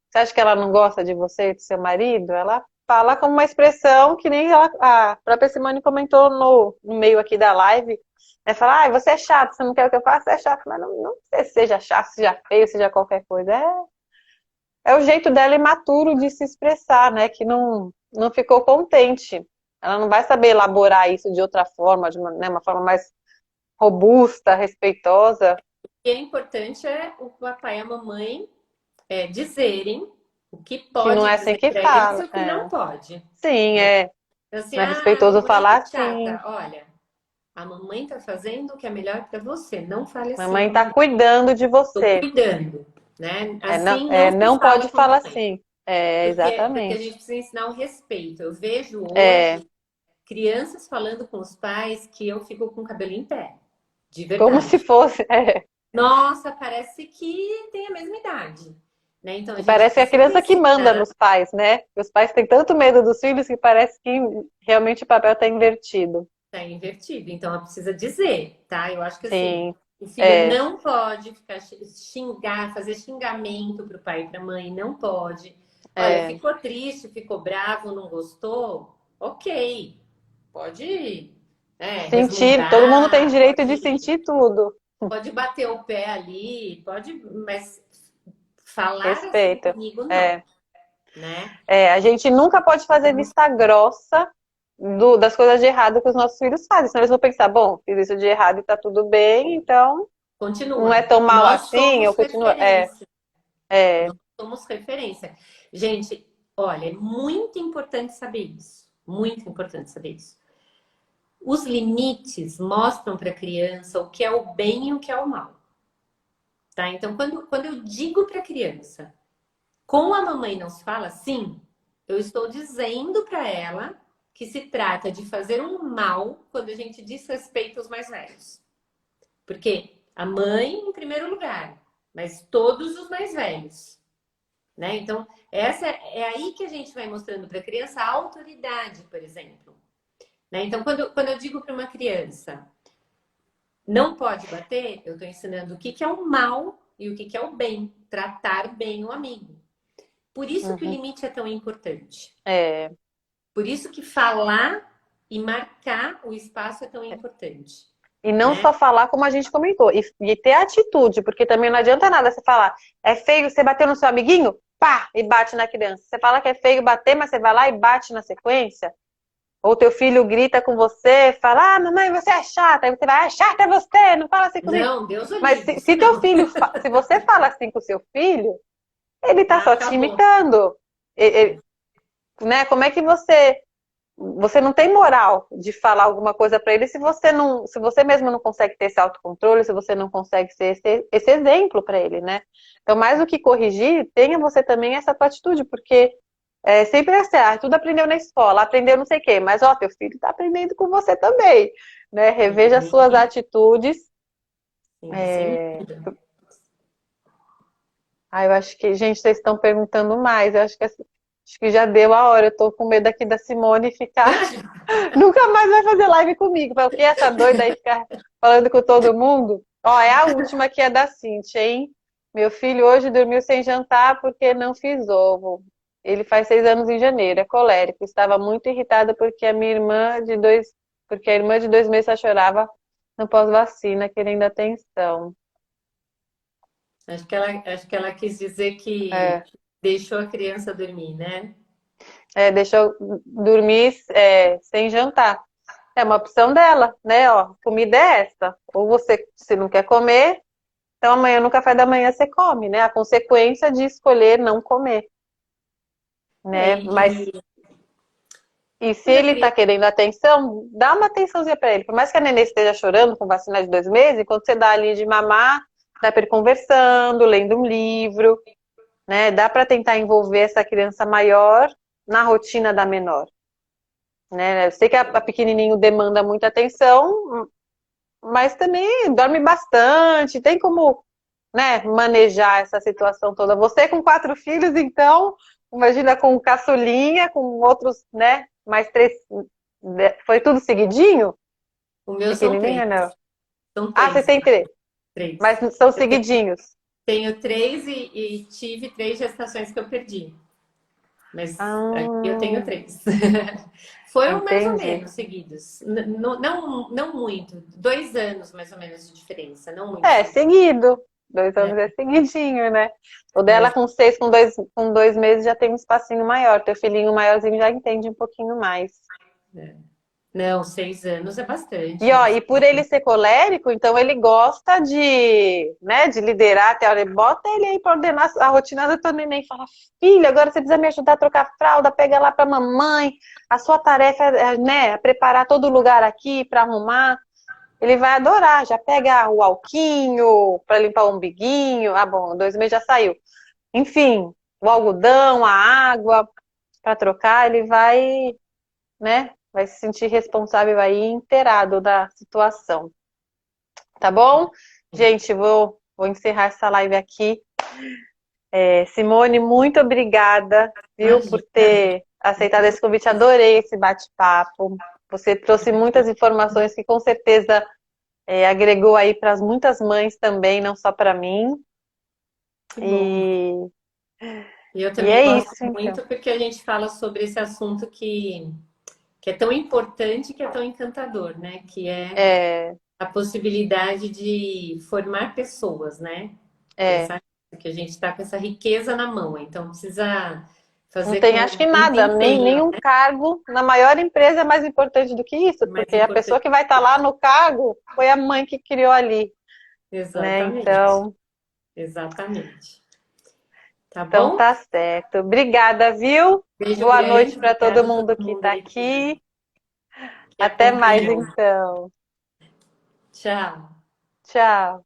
Você acha que ela não gosta de você e do seu marido? Ela fala com uma expressão que nem a própria Simone comentou no meio aqui da live. É falar, você é chato, você não quer o que eu faço? É chato, mas não sei se seja chato, seja feio, seja qualquer coisa. É o jeito dela imaturo de se expressar, né? Que não ficou contente. Ela não vai saber elaborar isso de outra forma, de uma forma mais robusta, respeitosa. que é importante é o papai e a mamãe dizerem o que Que não pode é assim dizer que para eles e fala. o que não pode. Sim, Né? é. Então, assim, Não é a respeitoso mamãe falar é assim. chata. Olha, a mamãe tá fazendo o que é melhor para você. Não fale assim Mamãe com a tá mamãe. cuidando de Tô você. cuidando, né? Assim não se Não fala pode com a falar mamãe. assim. É, Porque a gente exatamente. precisa ensinar o respeito. Eu vejo É, hoje crianças falando com os pais que eu fico com o cabelo em pé. De como se verdade. fosse. É. Nossa, parece que tem a mesma idade. Né? Então a E gente parece a precisa criança que manda ensinar. nos pais, né? Os pais têm tanto medo dos filhos que parece que realmente o papel tá invertido. Tá invertido, então ela precisa dizer, tá? Eu acho que assim, Sim, o filho é, não pode ficar xingar, fazer xingamento pro pai e pra mãe, não pode. Olha, é. ficou triste, ficou bravo, não gostou? Ok, pode, Sentir, todo mundo tem resmungar, direito de sentir tudo. pode bater o pé ali, pode, mas falar assim Respeito. comigo não, É. né? A gente nunca pode fazer vista grossa das coisas de errado que os nossos filhos fazem. Senão eles vão pensar, bom, fiz isso de errado e tá tudo bem, então não é Continua. tão mal Nós assim, eu somos continuo. referência. É, Nós somos referência. Gente, olha, é muito importante saber isso. Muito importante saber isso. Os limites mostram para a criança o que é o bem e o que é o mal. Tá? Então, quando eu digo para a criança, com a mamãe não se fala assim, eu estou dizendo para ela que se trata de fazer um mal quando a gente desrespeita os mais velhos. Porque a mãe, em primeiro lugar, mas todos os mais velhos. Né? Então, essa é aí que a gente vai mostrando para a criança a autoridade, por exemplo. Né? Então, quando eu digo para uma criança, não pode bater, eu estou ensinando o que é o mal e o que é o bem, tratar bem o amigo. Por isso que o Uhum. limite é tão importante. É. Por isso que falar e marcar o espaço é tão importante, E não né? só falar como a gente comentou, e ter atitude, porque também não adianta nada você falar, é feio, você bateu no seu amiguinho, pá, e bate na criança. Você fala que é feio bater, mas você vai lá e bate na sequência. Ou teu filho grita com você, fala, ah, mamãe, você é chata. Aí você vai, ah, chata é você, não fala assim comigo. Não, Deus o Mas livre, isso se teu não. filho, se você fala assim com o seu filho, ele tá só te Acabou. imitando. Né? Como é que você não tem moral de falar alguma coisa para ele se você mesmo não consegue ter esse autocontrole, se você não consegue ser esse exemplo para ele, né? Então, mais do que corrigir, tenha você também essa tua atitude, porque sempre é assim, tudo aprendeu na escola, aprendeu não sei o quê, mas ó, teu filho está aprendendo com você também, né? Reveja as suas Sim, atitudes. sim, sem dúvida. Eu acho que, gente, vocês estão perguntando mais, eu acho que já deu a hora, eu tô com medo aqui da Simone ficar. Nunca mais vai fazer live comigo. Vai o que essa doida aí ficar falando com todo mundo? Ó, é a última que é da Cintia, hein? Meu filho hoje dormiu sem jantar porque não fiz ovo. Ele faz 6 anos em janeiro, é colérico. Estava muito irritada porque porque a irmã de 2 meses só chorava no pós-vacina, querendo atenção. Acho que ela quis dizer que É, deixou a criança dormir, né? deixou dormir sem jantar. É uma opção dela, né? Ó, comida é essa. Ou você, se não quer comer, então amanhã no café da manhã você come, né? A consequência de escolher não comer, É, né? Mas e e se quando a ele tá criança. querendo atenção, dá uma atençãozinha pra ele. Por mais que a nenê esteja chorando com vacina de 2 meses, enquanto você dá ali de mamar, dá pra ele conversando, lendo um livro, né? Dá pra tentar envolver essa criança maior na rotina da menor, né? Eu sei que a pequenininho demanda muita atenção, mas também dorme bastante, tem como, né, manejar essa situação toda. Você com 4 filhos, então, imagina com caçulinha, com outros, né, mais 3, foi tudo seguidinho? O meu são três. Pequenininho, não? São Ah, você três. tem 3, Três. mas são Eu seguidinhos. tenho três e tive 3 gestações que eu perdi. Mas aqui eu tenho Ah, 3. Foram mais ou entendi. menos seguidos. Não muito. 2 anos mais ou menos de diferença. Não muito seguido. Seguido. 2 anos É, é seguidinho, né? O dela mas, com 6, com dois meses já tem um espacinho maior. Teu filhinho maiorzinho já entende um pouquinho mais. não, 6 anos é E bastante. ó, e por ele ser colérico, então ele gosta né, de liderar até a hora. Bota ele aí para ordenar a rotina da tua neném. Fala, filho, agora você precisa me ajudar a trocar a fralda, pega lá para mamãe. A sua tarefa né, é preparar todo lugar aqui para arrumar. Ele vai adorar. Já pega o alquinho para limpar o umbiguinho. Ah, bom, 2 meses já saiu. Enfim, o algodão, a água para trocar, ele vai, né? Vai se sentir responsável aí, inteirado da situação. Tá bom? Gente, vou encerrar essa live aqui. Simone, muito obrigada, viu, por Imagina. ter aceitado esse convite. Adorei esse bate-papo. Você trouxe muitas informações que com certeza agregou aí para muitas mães também, não só para mim. Que bom. E, E eu e também é gosto isso, então. muito porque a gente fala sobre esse assunto que é tão importante, que é tão encantador, né? Que é É, a possibilidade de formar pessoas, né? é. Pensar que a gente está com essa riqueza na mão, então precisa Não fazer tem, com acho que muito nada, empenho, nenhum cargo na maior empresa é mais importante do que isso, mais porque a pessoa importante. que vai estar lá no cargo foi a mãe que criou ali, né? Exatamente, Então, exatamente. Tá então bom? tá certo. Obrigada, viu? Beijo Boa noite grande, para todo obrigada a mundo todo que mundo está aí aqui. que Até mais acompanhou. então. Tchau. Tchau.